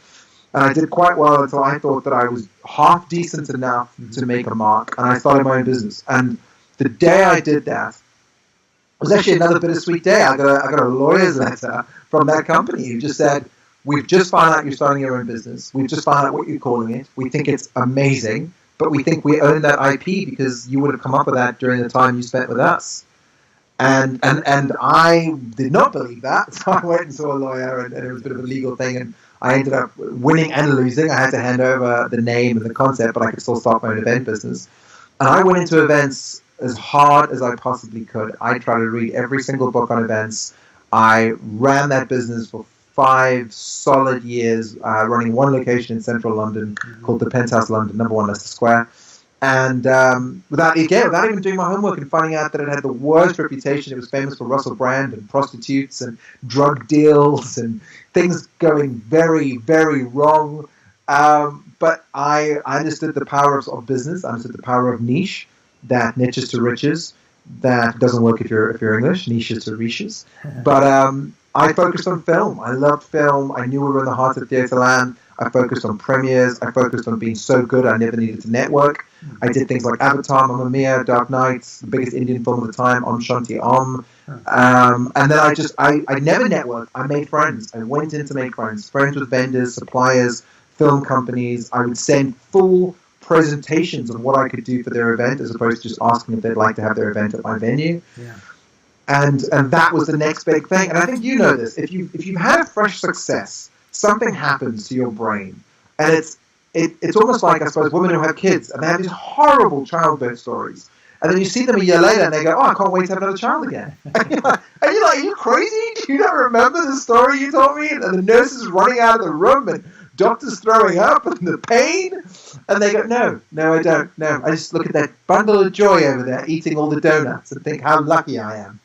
And I did quite well until I thought that I was half decent enough to make a mark, and I started my own business. And the day I did that, it was actually another bittersweet day. I got a lawyer's letter from that company who just said, "We've just found out you're starting your own business. We've just found out what you're calling it. We think it's amazing, but we think we own that IP because you would have come up with that during the time you spent with us." And I did not believe that, so I went and saw a lawyer, and it was a bit of a legal thing, and I ended up winning and losing. I had to hand over the name and the concept, but I could still start my own event business. And I went into events as hard as I possibly could. I tried to read every single book on events. I ran that business for 5 solid years, running one location in central London called the Penthouse London, number 1 Leicester Square. And without even doing my homework and finding out that it had the worst reputation. It was famous for Russell Brand and prostitutes and drug deals and things going very, very wrong. But I understood the power of business. I understood the power of niche, that niches to riches. That doesn't work if you're English, niches to riches. But I focused on film. I loved film. I knew we were in the heart of theatre land. I focused on premieres. I focused on being so good I never needed to network. I did things like Avatar, Mamma Mia, Dark Knight, the biggest Indian film of the time, Om Shanti Om. And then I never networked. I made friends. I went in to make friends with vendors, suppliers, film companies. I would send full presentations on what I could do for their event as opposed to just asking if they'd like to have their event at my venue. Yeah. And that was the next big thing. And I think you know this. If you've had a fresh success, something happens to your brain. And it's almost like, I suppose, women who have kids and they have these horrible childbirth stories. And then you see them a year later and they go, "Oh, I can't wait to have another child again." And you're like, "Are you crazy? Do you not remember the story you told me?" And the nurses running out of the room and doctors throwing up and the pain. And they go, no, I don't. No, I just look at that bundle of joy over there eating all the donuts and think how lucky I am.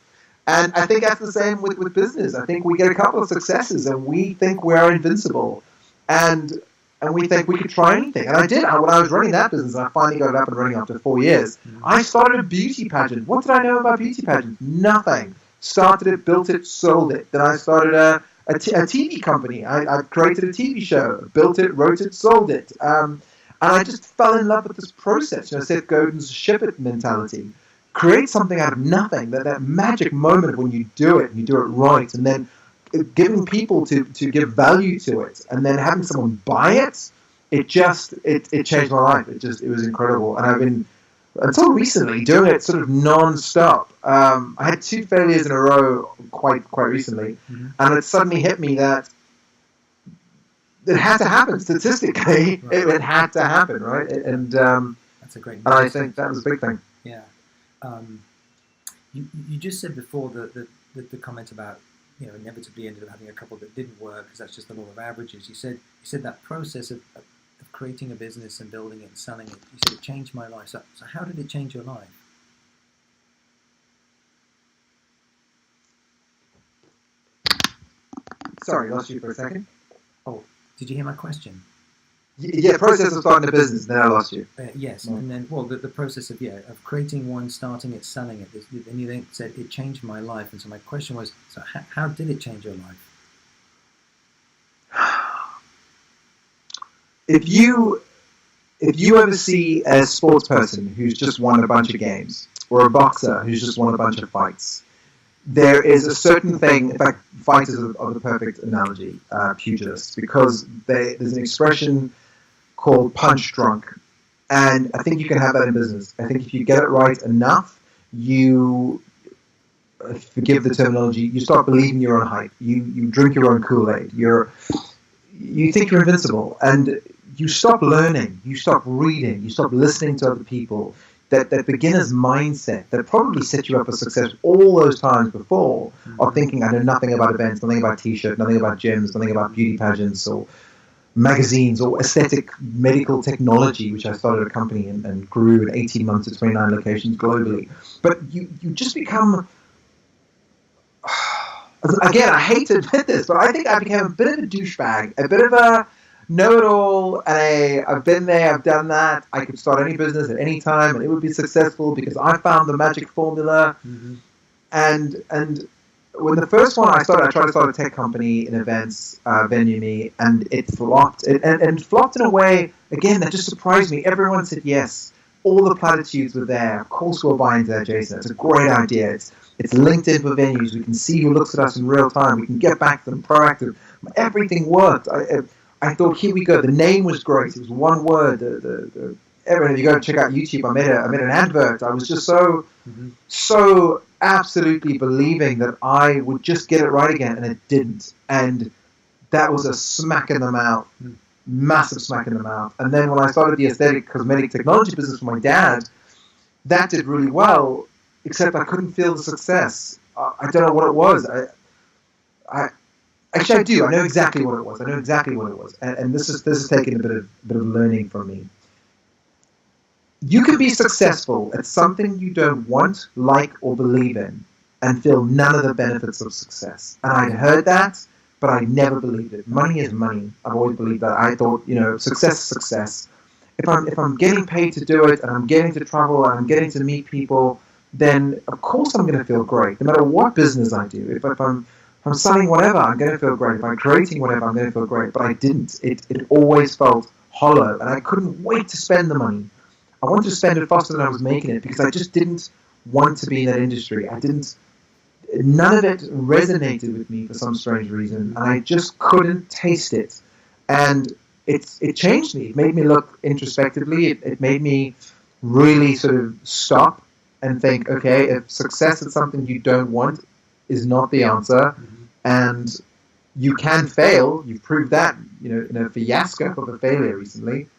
And I think that's the same with business. I think we get a couple of successes and we think we're invincible. And we think we could try anything. And I did. When I was running that business, I finally got it up and running after 4 years. I started a beauty pageant. What did I know about beauty pageants? Nothing. Started it, built it, sold it. Then I started a TV company. I created a TV show, built it, wrote it, sold it. And I just fell in love with this process. Seth Godin's ship it mentality. create something out of nothing, that magic moment when you do it, and you do it right, and then giving people to give value to it, and then having someone buy it, it changed my life. It was incredible. And I've been, until recently, doing it sort of non-stop. I had 2 failures in a row quite recently, and it suddenly hit me that it had to happen statistically. Right. It had to happen, right? And that's a great. And I think that was a big thing. Yeah. You just said before the comment about, you know, inevitably ended up having a couple that didn't work because that's just the law of averages. You said that process of creating a business and building it and selling it, you said it changed my life. So how did it change your life? Sorry, lost you for a second. Oh, did you hear my question? Yeah, the process of starting a business, then I lost you. Yes, and then, well, the process of creating one, starting it, selling it, and you then said it changed my life. And so my question was, so how did it change your life? If you ever see a sports person who's just won a bunch of games, or a boxer who's just won a bunch of fights, there is a certain thing. In fact, fighters are the perfect analogy, pugilists, because there's an expression called punch drunk, and I think you can have that in business. I think if you get it right enough, you, forgive the terminology, you start believing your own hype. You drink your own Kool-Aid. You think you're invincible, and you stop learning, you stop reading, you stop listening to other people. That beginner's mindset that probably set you up for success all those times before, of thinking, I know nothing about events, nothing about t-shirts, nothing about gyms, nothing about beauty pageants or magazines or aesthetic medical technology, which I started a company and grew in 18 months to 29 locations globally. But you just become, again, I hate to admit this, but I think I became a bit of a douchebag, a bit of a know-it-all, and I've been there, I've done that. I could start any business at any time, and it would be successful because I found the magic formula. And when the first one I tried to start a tech company in events, Venue Me, and it flopped. And flopped in a way, again, that just surprised me. Everyone said yes. All the platitudes were there. Of course we'll buy into that, Jason. It's a great idea. It's LinkedIn for venues. We can see who looks at us in real time. We can get back to them, proactive. Everything worked. I thought, here we go. The name was great. It was one word. Everyone, if you go check out YouTube, I made an advert. I was just so absolutely believing that I would just get it right again, and it didn't. And that was a smack in the mouth, massive smack in the mouth. And then when I started the aesthetic cosmetic technology business for my dad, that did really well, except I couldn't feel the success. I don't know what it was. Actually, I do. I know exactly what it was. And this is taking a bit of learning from me. You can be successful at something you don't want, like, or believe in, and feel none of the benefits of success. And I'd heard that, but I never believed it. Money is money. I've always believed that. I thought, success is success. If I'm getting paid to do it, and I'm getting to travel, and I'm getting to meet people, then of course I'm going to feel great, no matter what business I do. If I'm selling whatever, I'm going to feel great. If I'm creating whatever, I'm going to feel great. But I didn't. It always felt hollow, and I couldn't wait to spend the money. I wanted to spend it faster than I was making it because I just didn't want to be in that industry. None of it resonated with me for some strange reason, and I just couldn't taste it. And it changed me. It made me look introspectively. It made me really sort of stop and think, okay, if success is something you don't want, is not the answer, and you can fail. You've proved that, in a fiasco of a failure recently.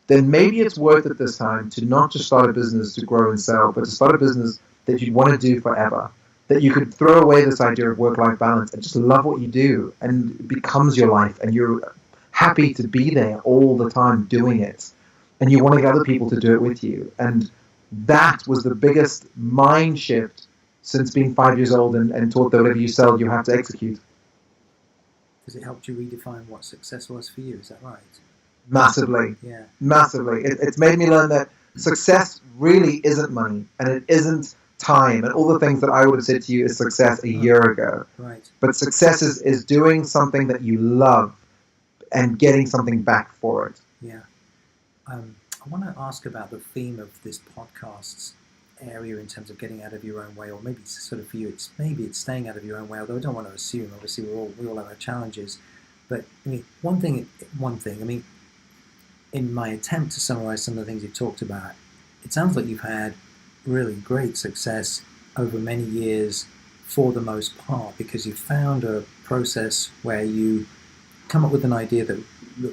Then maybe it's worth it this time to not just start a business to grow and sell, but to start a business that you'd want to do forever. That you could throw away this idea of work-life balance and just love what you do, and it becomes your life, and you're happy to be there all the time doing it, and you want to get other people to do it with you. And that was the biggest mind shift since being 5 years old and taught that whatever you sell, you have to execute. Has it helped you redefine what success was for you? Is that right? Massively. Yeah. Massively. It's made me learn that success really isn't money, and it isn't time, and all the things that I would have said to you is success a year ago. Right. But success is doing something that you love and getting something back for it. Yeah. I want to ask about the theme of this podcast's area in terms of getting out of your own way, or maybe sort of for you, it's staying out of your own way. Although I don't want to assume. Obviously, we all have our challenges. But I mean, one thing. I mean, in my attempt to summarize some of the things you've talked about, it sounds like you've had really great success over many years, for the most part, because you found a process where you come up with an idea that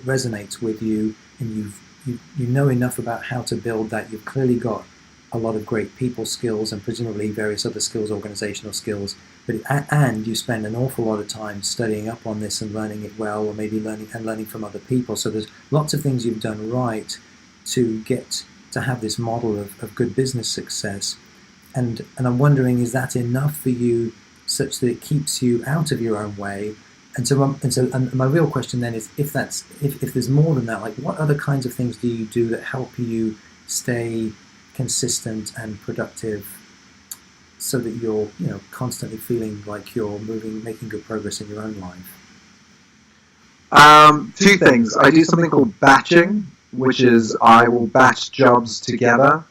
resonates with you, and you know enough about how to build that. You've clearly got a lot of great people skills and presumably various other skills, organizational skills, and you spend an awful lot of time studying up on this and learning it well, or maybe learning from other people. So there's lots of things you've done right to get to have this model of good business success. And I'm wondering, is that enough for you such that it keeps you out of your own way? And my real question then is, if there's more than that, like what other kinds of things do you do that help you stay consistent and productive, so that you're constantly feeling like you're making good progress in your own life? Two things. I do something called batching, which is I will batch jobs together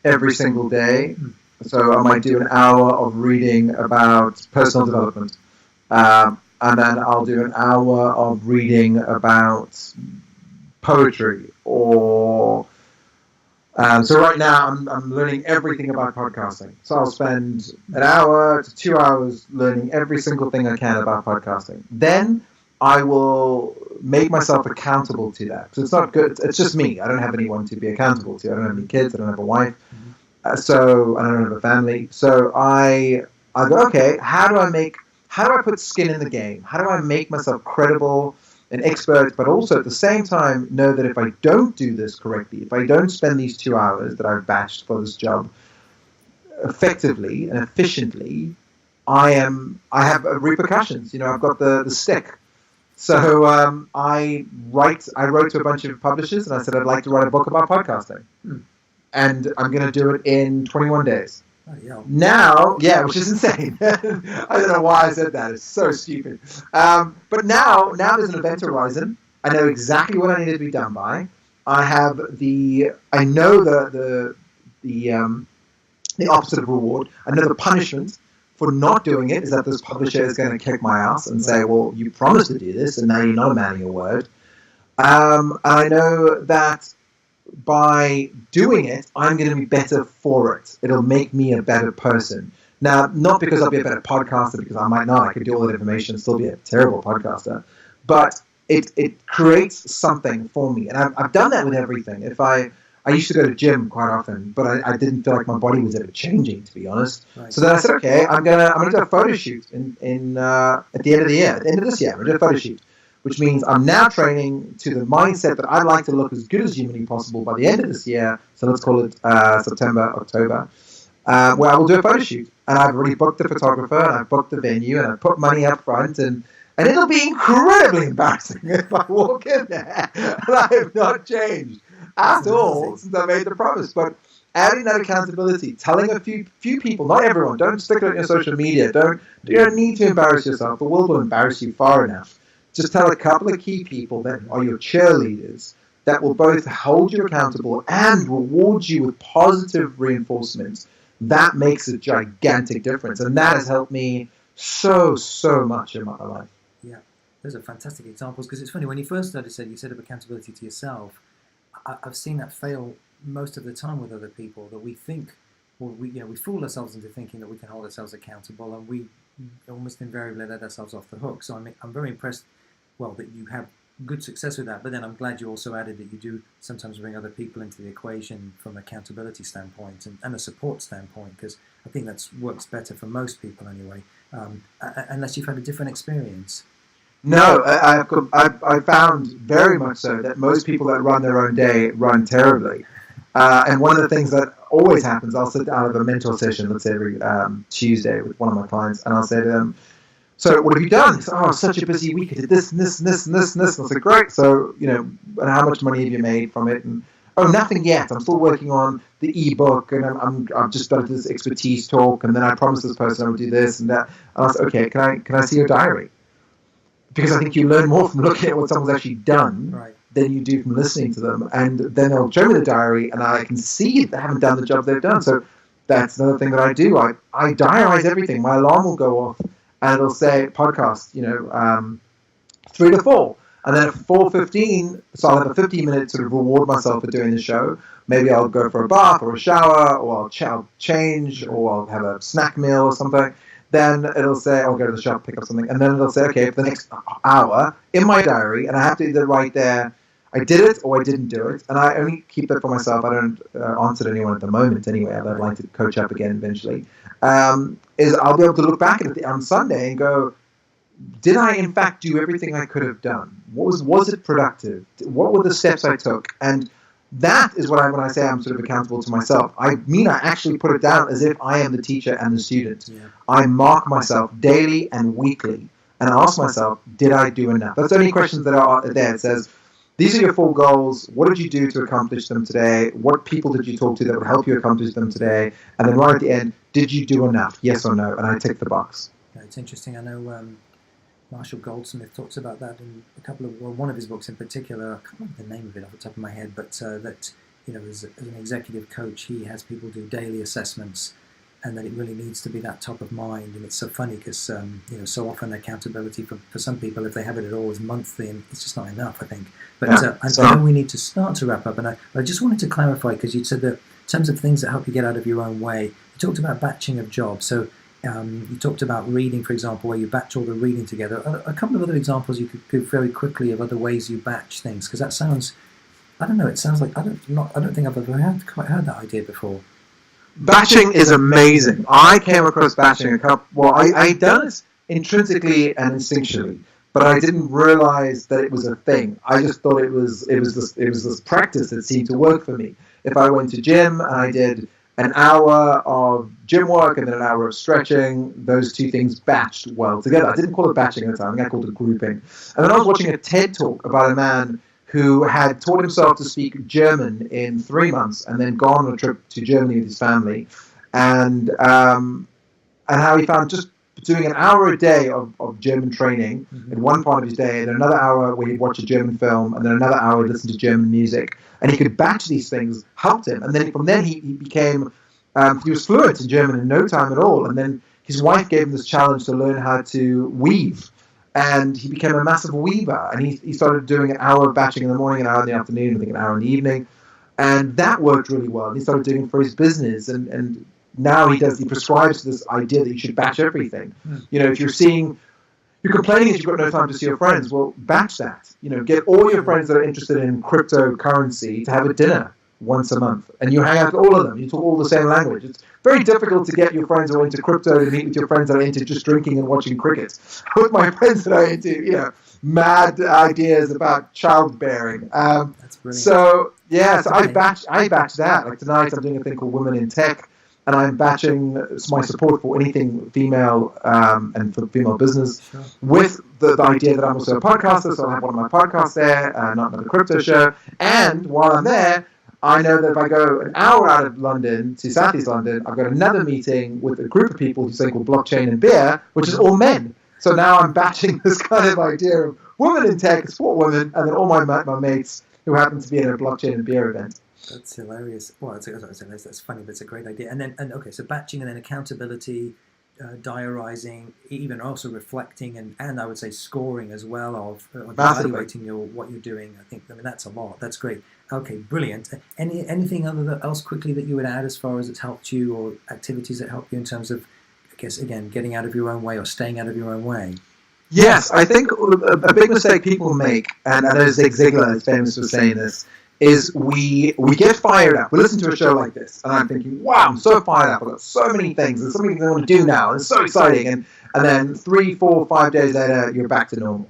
every single day. So I might do an hour of reading about personal development, and then I'll do an hour of reading about poetry, or so right now I'm learning everything about podcasting. So I'll spend an hour to 2 hours learning every single thing I can about podcasting. Then I will make myself accountable to that. So it's not good. It's just me. I don't have anyone to be accountable to. I don't have any kids. I don't have a wife. So I don't have a family. So I go, okay, how do I put skin in the game? How do I make myself credible, an expert, but also at the same time know that if I don't do this correctly, if I don't spend these 2 hours that I've batched for this job effectively and efficiently, I have repercussions. I've got the stick. So I wrote to a bunch of publishers and I said I'd like to write a book about podcasting, and I'm going to do it in 21 days. Now, which is insane. I don't know why I said that. It's so stupid. But now there's an event horizon. I know exactly what I need to be done by. I know the opposite of reward. I know the punishment for not doing it is that this publisher is going to kick my ass and say, well, you promised to do this and now you're not a man of your word. I know that by doing it, I'm going to be better for it. It'll make me a better person. Now, not because I'll be a better podcaster, because I might not. I could do all that information and still be a terrible podcaster. But it creates something for me. And I've done that with everything. I used to go to gym quite often, but I didn't feel like my body was ever changing, to be honest. Right. So then I said, okay, I'm gonna do a photo shoot in at the end of the year, at the end of this year, I'm gonna do a photo shoot, which means I'm now training to the mindset that I'd like to look as good as humanly possible by the end of this year. So let's call it September, October, where I will do a photo shoot, and I've already booked the photographer, and I've booked the venue, and I've put money up front, and it'll be incredibly embarrassing if I walk in there and I have not changed at all since I made the promise. But adding that accountability, telling a few people, not everyone, don't stick it on your social media, you don't need to embarrass yourself. The world will embarrass you far enough. Just tell a couple of key people that are your cheerleaders that will both hold you accountable and reward you with positive reinforcements. That makes a gigantic difference, and that has helped me so much in my life. Yeah, those are fantastic examples, because it's funny, when you first started, you set up accountability to yourself. I've seen that fail most of the time with other people, that we think, well, we fool ourselves into thinking that we can hold ourselves accountable, and we almost invariably let ourselves off the hook. So I'm very impressed, that you have good success with that, but then I'm glad you also added that you do sometimes bring other people into the equation from an accountability standpoint and a support standpoint, because I think that works better for most people anyway, unless you've had a different experience. No, I found very much so that most people that run their own day run terribly. And one of the things that always happens, I'll sit down at a mentor session, let's say every Tuesday with one of my clients, and I'll say to them, so what have you done? He said, such a busy week. I did this and this and this and this and this. And I said, great. So, and how much money have you made from it? And, nothing yet. I'm still working on the ebook, and I've just started this expertise talk, and then I promised this person I would do this and that. And I said, okay, can I see your diary? Because I think you learn more from looking at what someone's actually done than you do from listening to them. And then they'll show me the diary, and I can see they haven't done the job they've done. So that's another thing that I do. I diarize everything. My alarm will go off, and it'll say podcast, 3 to 4. And then at 4:15, so I'll have a 15-minute sort of reward myself for doing the show. Maybe I'll go for a bath or a shower, or I'll change, or I'll have a snack meal or something. Then it'll say, I'll go to the shop, pick up something. And then it'll say, okay, for the next hour, in my diary, and I have to either write there, I did it or I didn't do it. And I only keep that for myself. I don't answer to anyone at the moment anyway. I'd like to coach up again eventually. Is I'll be able to look back at it on Sunday and go, did I in fact do everything I could have done? Was it productive? What were the steps I took? And that is what when I say I'm sort of accountable to myself. I mean, I actually put it down as if I am the teacher and the student. Yeah. I mark myself daily and weekly, and I ask myself, did I do enough? That's the only questions that are there. It says, these are your 4 goals. What did you do to accomplish them today? What people did you talk to that would help you accomplish them today? And then right at the end, did you do enough? Yes or no? And I tick the box. Yeah, it's interesting. I know Marshall Goldsmith talks about that in one of his books in particular. I can't remember the name of it off the top of my head, but that as an executive coach, he has people do daily assessments, and that it really needs to be that top of mind. And it's so funny because so often accountability for some people, if they have it at all, is monthly, and it's just not enough, I think. But I know we need to start to wrap up, and I just wanted to clarify, because you said that in terms of things that help you get out of your own way, you talked about batching of jobs. So you talked about reading, for example, where you batch all the reading together. A couple of other examples you could give very quickly of other ways you batch things, because that sounds, I don't know, it sounds like I don't think I've ever quite heard that idea before. Batching is amazing. I came across batching I'd done it intrinsically and instinctually, but I didn't realize that it was a thing. I just thought it was this practice that seemed to work for me. If I went to gym and I did an hour of gym work and then an hour of stretching, those 2 things batched well together. I didn't call it batching at the time. I think I called it grouping. And then I was watching a TED talk about a man who had taught himself to speak German in 3 months and then gone on a trip to Germany with his family, and how he found just doing an hour a day of German training in one part of his day, and another hour where he'd watch a German film, and then another hour he'd listen to German music, and he could batch these things, helped him. And then from then he became, he was fluent in German in no time at all. And then his wife gave him this challenge to learn how to weave. And he became a massive weaver, and he started doing an hour of batching in the morning, an hour in the afternoon, I think an hour in the evening, and that worked really well. And he started doing it for his business, and now he prescribes this idea that you should batch everything. If you're complaining that you've got no time to see your friends, well, batch that. Get all your friends that are interested in cryptocurrency to have a dinner once a month, and you hang out with all of them. You talk all the same language. It's very difficult to get your friends who are into crypto to meet with your friends that are into just drinking and watching cricket. With my friends that are into, mad ideas about childbearing. That's brilliant. So I batch that. Like tonight, I'm doing a thing called Women in Tech, and I'm batching my support for anything female and for female business with the idea that I'm also a podcaster, so I'll have one of my podcasts there, not another crypto show. And while I'm there, I know that if I go an hour out of London to Southeast London, I've got another meeting with a group of people who say called Blockchain and Beer, which is all men. So now I'm batching this kind of idea of women in tech, sport women, and then all my mates who happen to be in a Blockchain and Beer event. That's hilarious. Well, that's funny, but it's a great idea. And so batching and then accountability, diarizing, even also reflecting and I would say scoring as well of evaluating what you're doing. I mean that's a lot. That's great. Okay, brilliant. Anything else quickly that you would add as far as it's helped you, or activities that help you in terms of, I guess again, getting out of your own way or staying out of your own way? Yes, I think a big mistake people make, and I know Zig Ziglar is famous for saying this, is we get fired up. We listen to a show like this, and I'm thinking, wow, I'm so fired up. I've got so many things. There's so many things I want to do now. It's so exciting. And then 3, 4, 5 days later, you're back to normal.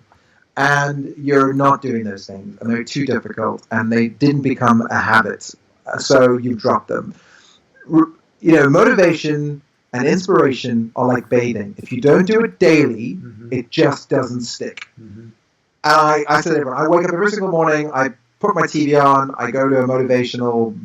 And you're not doing those things, and they're too difficult, and they didn't become a habit, so you've dropped them. Motivation and inspiration are like bathing. If you don't do it daily, it just doesn't stick. And I said to everyone, I wake up every single morning, I put my TV on, I go to a motivational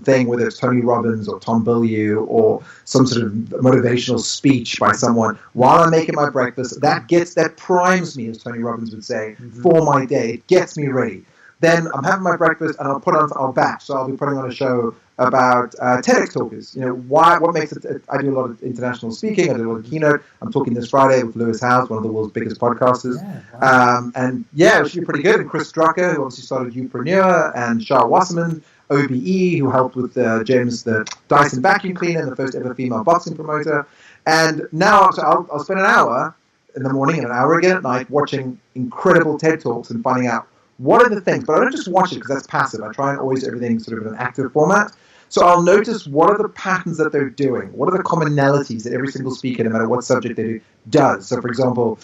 thing, whether it's Tony Robbins or Tom Bilyeu or some sort of motivational speech by someone while I'm making my breakfast. That primes me, as Tony Robbins would say, for my day. It gets me ready. Then I'm having my breakfast and I'll batch. So I'll be putting on a show about TEDx talkers. What makes it? I do a lot of international speaking. I do a lot of keynote. I'm talking this Friday with Lewis Howes, one of the world's biggest podcasters. Yeah, wow. And yeah, it should be pretty good. And Chris Drucker, who obviously started Upreneur, and Shah Wasserman, OBE, who helped with James the Dyson vacuum cleaner, the first ever female boxing promoter. And now I'll spend an hour in the morning and an hour again at night watching incredible TED Talks and finding out what are the things. But I don't just watch it because that's passive. I try and always do everything sort of in an active format. So I'll notice what are the patterns that they're doing. What are the commonalities that every single speaker, no matter what subject they do, does. So for example,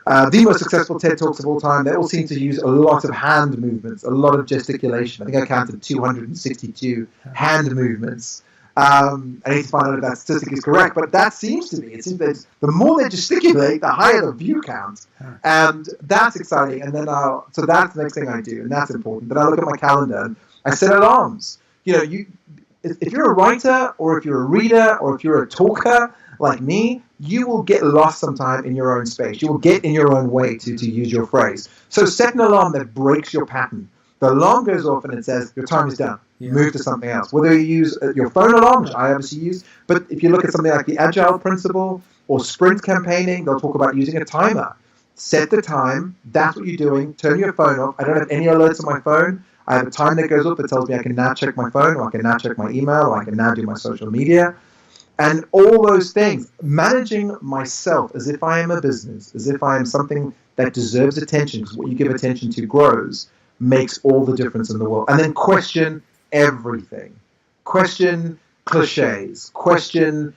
the most successful TED Talks of all time, they all seem to use a lot of hand movements, a lot of gesticulation. I think I counted 262 hand movements. I need to find out if that statistic is correct, but that seems to be. It seems that the more they gesticulate, the higher the view count, and that's exciting. And then so that's the next thing I do, and that's important. Then I look at my calendar and I set alarms. If you're a writer, or if you're a reader, or if you're a talker like me, you will get lost sometime in your own space. You will get in your own way, to use your phrase. So set an alarm that breaks your pattern. The alarm goes off and it says, your time is done. Yeah. Move to something else. Whether you use your phone alarm, which I obviously use, but if you look at something like the Agile principle or sprint campaigning, they'll talk about using a timer. Set the time. That's what you're doing. Turn your phone off. I don't have any alerts on my phone. I have a time that goes up that tells me I can now check my phone, or I can now check my email, or I can now do my social media. And all those things. Managing myself as if I am a business, as if I am something that deserves attention, because what you give attention to grows, makes all the difference in the world. And then question everything. Question cliches. Question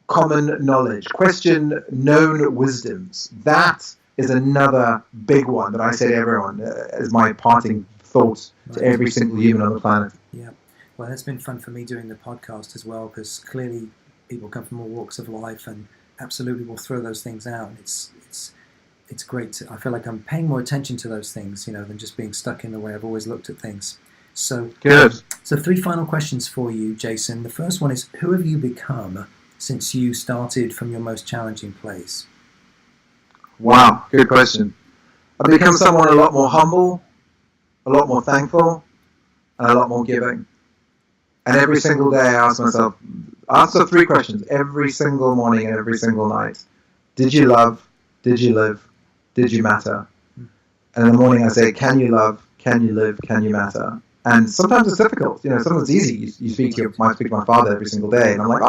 common knowledge. Question known wisdoms. That is another big one that I say to everyone as my parting thought to every single human on the planet. Yeah. Well, it's been fun for me doing the podcast as well, because clearly people come from all walks of life and absolutely will throw those things out. It's great. I feel like I'm paying more attention to those things, than just being stuck in the way I've always looked at things. So good. So 3 final questions for you, Jason. The first one is, who have you become since you started from your most challenging place? Wow, good question. I've become someone a lot more humble, a lot more thankful, and a lot more giving. And every single day I ask myself, answer 3 questions every single morning and every single night. Did you love? Did you live? Did you matter? And in the morning I say, can you love? Can you live? Can you matter? And sometimes it's difficult. Sometimes it's easy. You speak to my father every single day, and I'm like,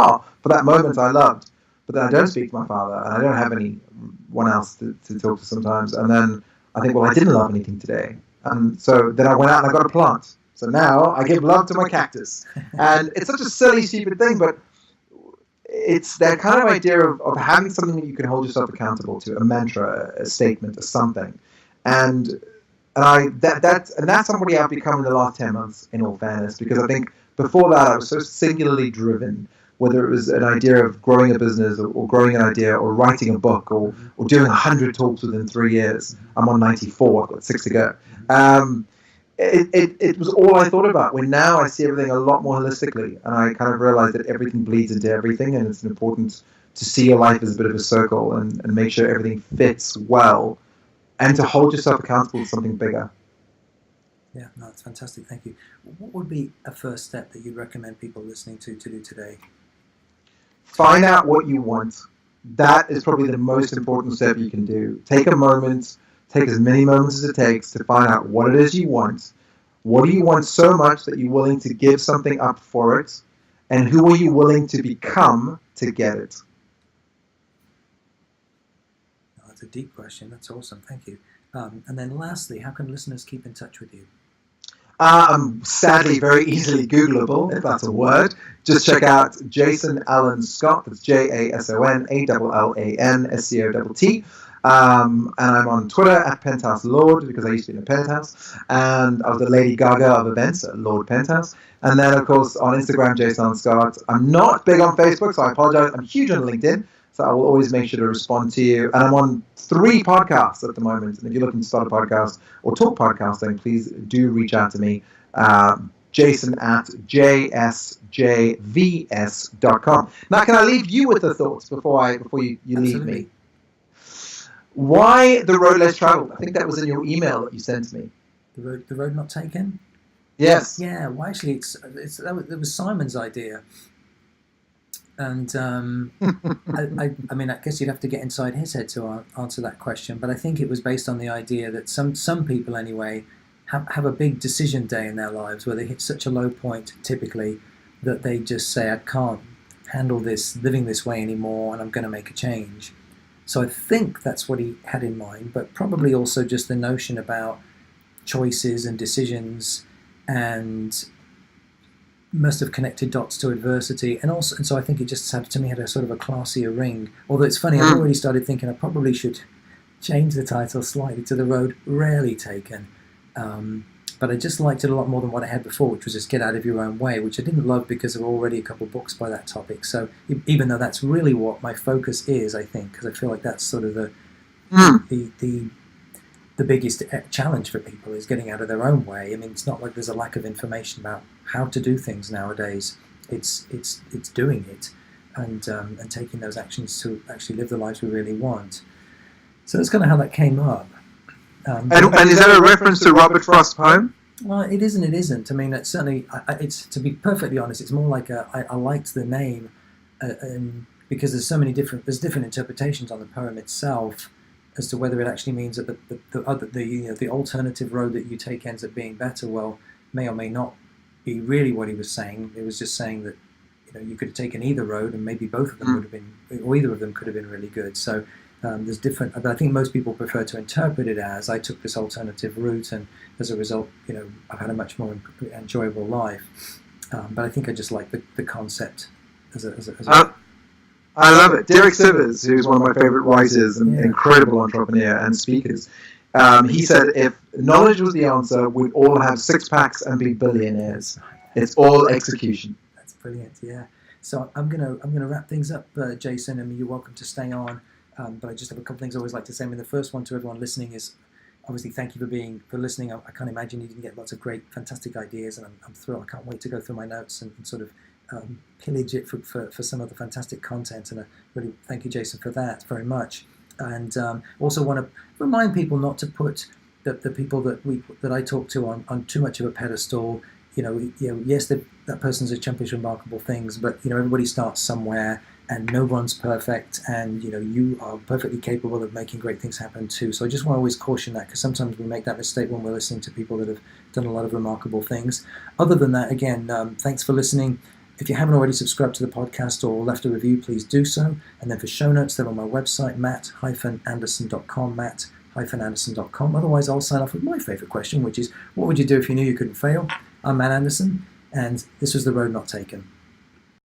for that moment I loved. But then I don't speak to my father, and I don't have anyone else to talk to sometimes. And then I think, I didn't love anything today. And so then I went out and I got a plant. So now I give love to my cactus. And it's such a silly, stupid thing, but it's that kind of idea of having something that you can hold yourself accountable to, a mantra, a statement, a something. And that's somebody I've become in the last 10 months, in all fairness, because I think before that I was so singularly driven, whether it was an idea of growing a business or growing an idea or writing a book or doing 100 talks within 3 years. I'm on 94, I've got 6 to go. It was all I thought about, when now I see everything a lot more holistically, and I kind of realize that everything bleeds into everything, and it's important to see your life as a bit of a circle and make sure everything fits well, and to hold yourself accountable to something bigger. Yeah, no, that's fantastic. Thank you. What would be a first step that you'd recommend people listening to do today? Find out what you want. That is probably the most important step you can do. Take a moment, take as many moments as it takes to find out what it is you want. What do you want so much that you're willing to give something up for it? And who are you willing to become to get it? Oh, that's a deep question. That's awesome. Thank you. And then lastly, how can listeners keep in touch with you? I'm sadly very easily Googleable, if that's a word. Just check out Jason Allan Scott. That's JASONALLANSCOTT. And I'm on Twitter at Penthouse Lord, because I used to be in a penthouse. And I was the Lady Gaga of events at Lord Penthouse. And then, of course, on Instagram, Jason Allan Scott. I'm not big on Facebook, so I apologize. I'm huge on LinkedIn, so I will always make sure to respond to you. And I'm on 3 podcasts at the moment. And if you're looking to start a podcast or talk podcasting, please do reach out to me. Jason at jsjvs.com. Now, can I leave you with the thoughts before you leave me? Why the road less traveled? I think that was in your email that you sent to me. The road not taken? Yes. Yeah, well, actually, it was Simon's idea, and I mean, I guess you'd have to get inside his head to answer that question. But I think it was based on the idea that some people, anyway, have a big decision day in their lives where they hit such a low point, typically, that they just say, I can't handle this living this way anymore, and I'm going to make a change. So I think that's what he had in mind, but probably also just the notion about choices and decisions, and must have connected dots to adversity, and so I think it just had, to me, had a sort of a classier ring. Although it's funny, I've already started thinking I probably should change the title slightly to The Road Rarely Taken. But I just liked it a lot more than what I had before, which was just Get Out of Your Own Way, which I didn't love because there were already a couple of books by that topic. So even though that's really what my focus is, I think, because I feel like that's sort of the biggest challenge for people is getting out of their own way. I mean, it's not like there's a lack of information about how to do things nowadays. It's doing it and taking those actions to actually live the lives we really want. So that's kind of how that came up. And is that a reference to Robert Frost's poem? Well, it is and it isn't. I mean, it's certainly, it's, to be perfectly honest, it's more like I liked the name because there's so many different interpretations on the poem itself as to whether it actually means that the alternative road that you take ends up being better. Well, may or may not be really what he was saying. It was just saying that you could have taken either road and maybe both of them would have been, or either of them could have been really good. So there's different, but I think most people prefer to interpret it as I took this alternative route, and as a result, I've had a much more enjoyable life. But I think I just like the concept as a I love it. Derek Sivers, who's one of my favorite writers and incredible entrepreneur and speakers, he said, if knowledge was the answer, we'd all have six-packs and be billionaires. It's all execution. That's brilliant, yeah. So I'm gonna wrap things up, Jason. I mean, you're welcome to stay on, but I just have a couple things I always like to say. I mean, the first one to everyone listening is, obviously, thank you for listening. I can't imagine you didn't get lots of great, fantastic ideas, and I'm thrilled. I can't wait to go through my notes and sort of pillage it for some of the fantastic content, and I really thank you, Jason, for that very much. And also want to remind people not to put the people that I talk to on too much of a pedestal. Yes, that person's accomplished remarkable things, but everybody starts somewhere, and no one's perfect, and you are perfectly capable of making great things happen too. So I just want to always caution that, because sometimes we make that mistake when we're listening to people that have done a lot of remarkable things. Other than that, again, thanks for listening. If you haven't already subscribed to the podcast or left a review, please do so. And then for show notes, they're on my website, matt-anderson.com, matt-anderson.com. Otherwise, I'll sign off with my favorite question, which is, what would you do if you knew you couldn't fail? I'm Matt Anderson, and this was The Road Not Taken.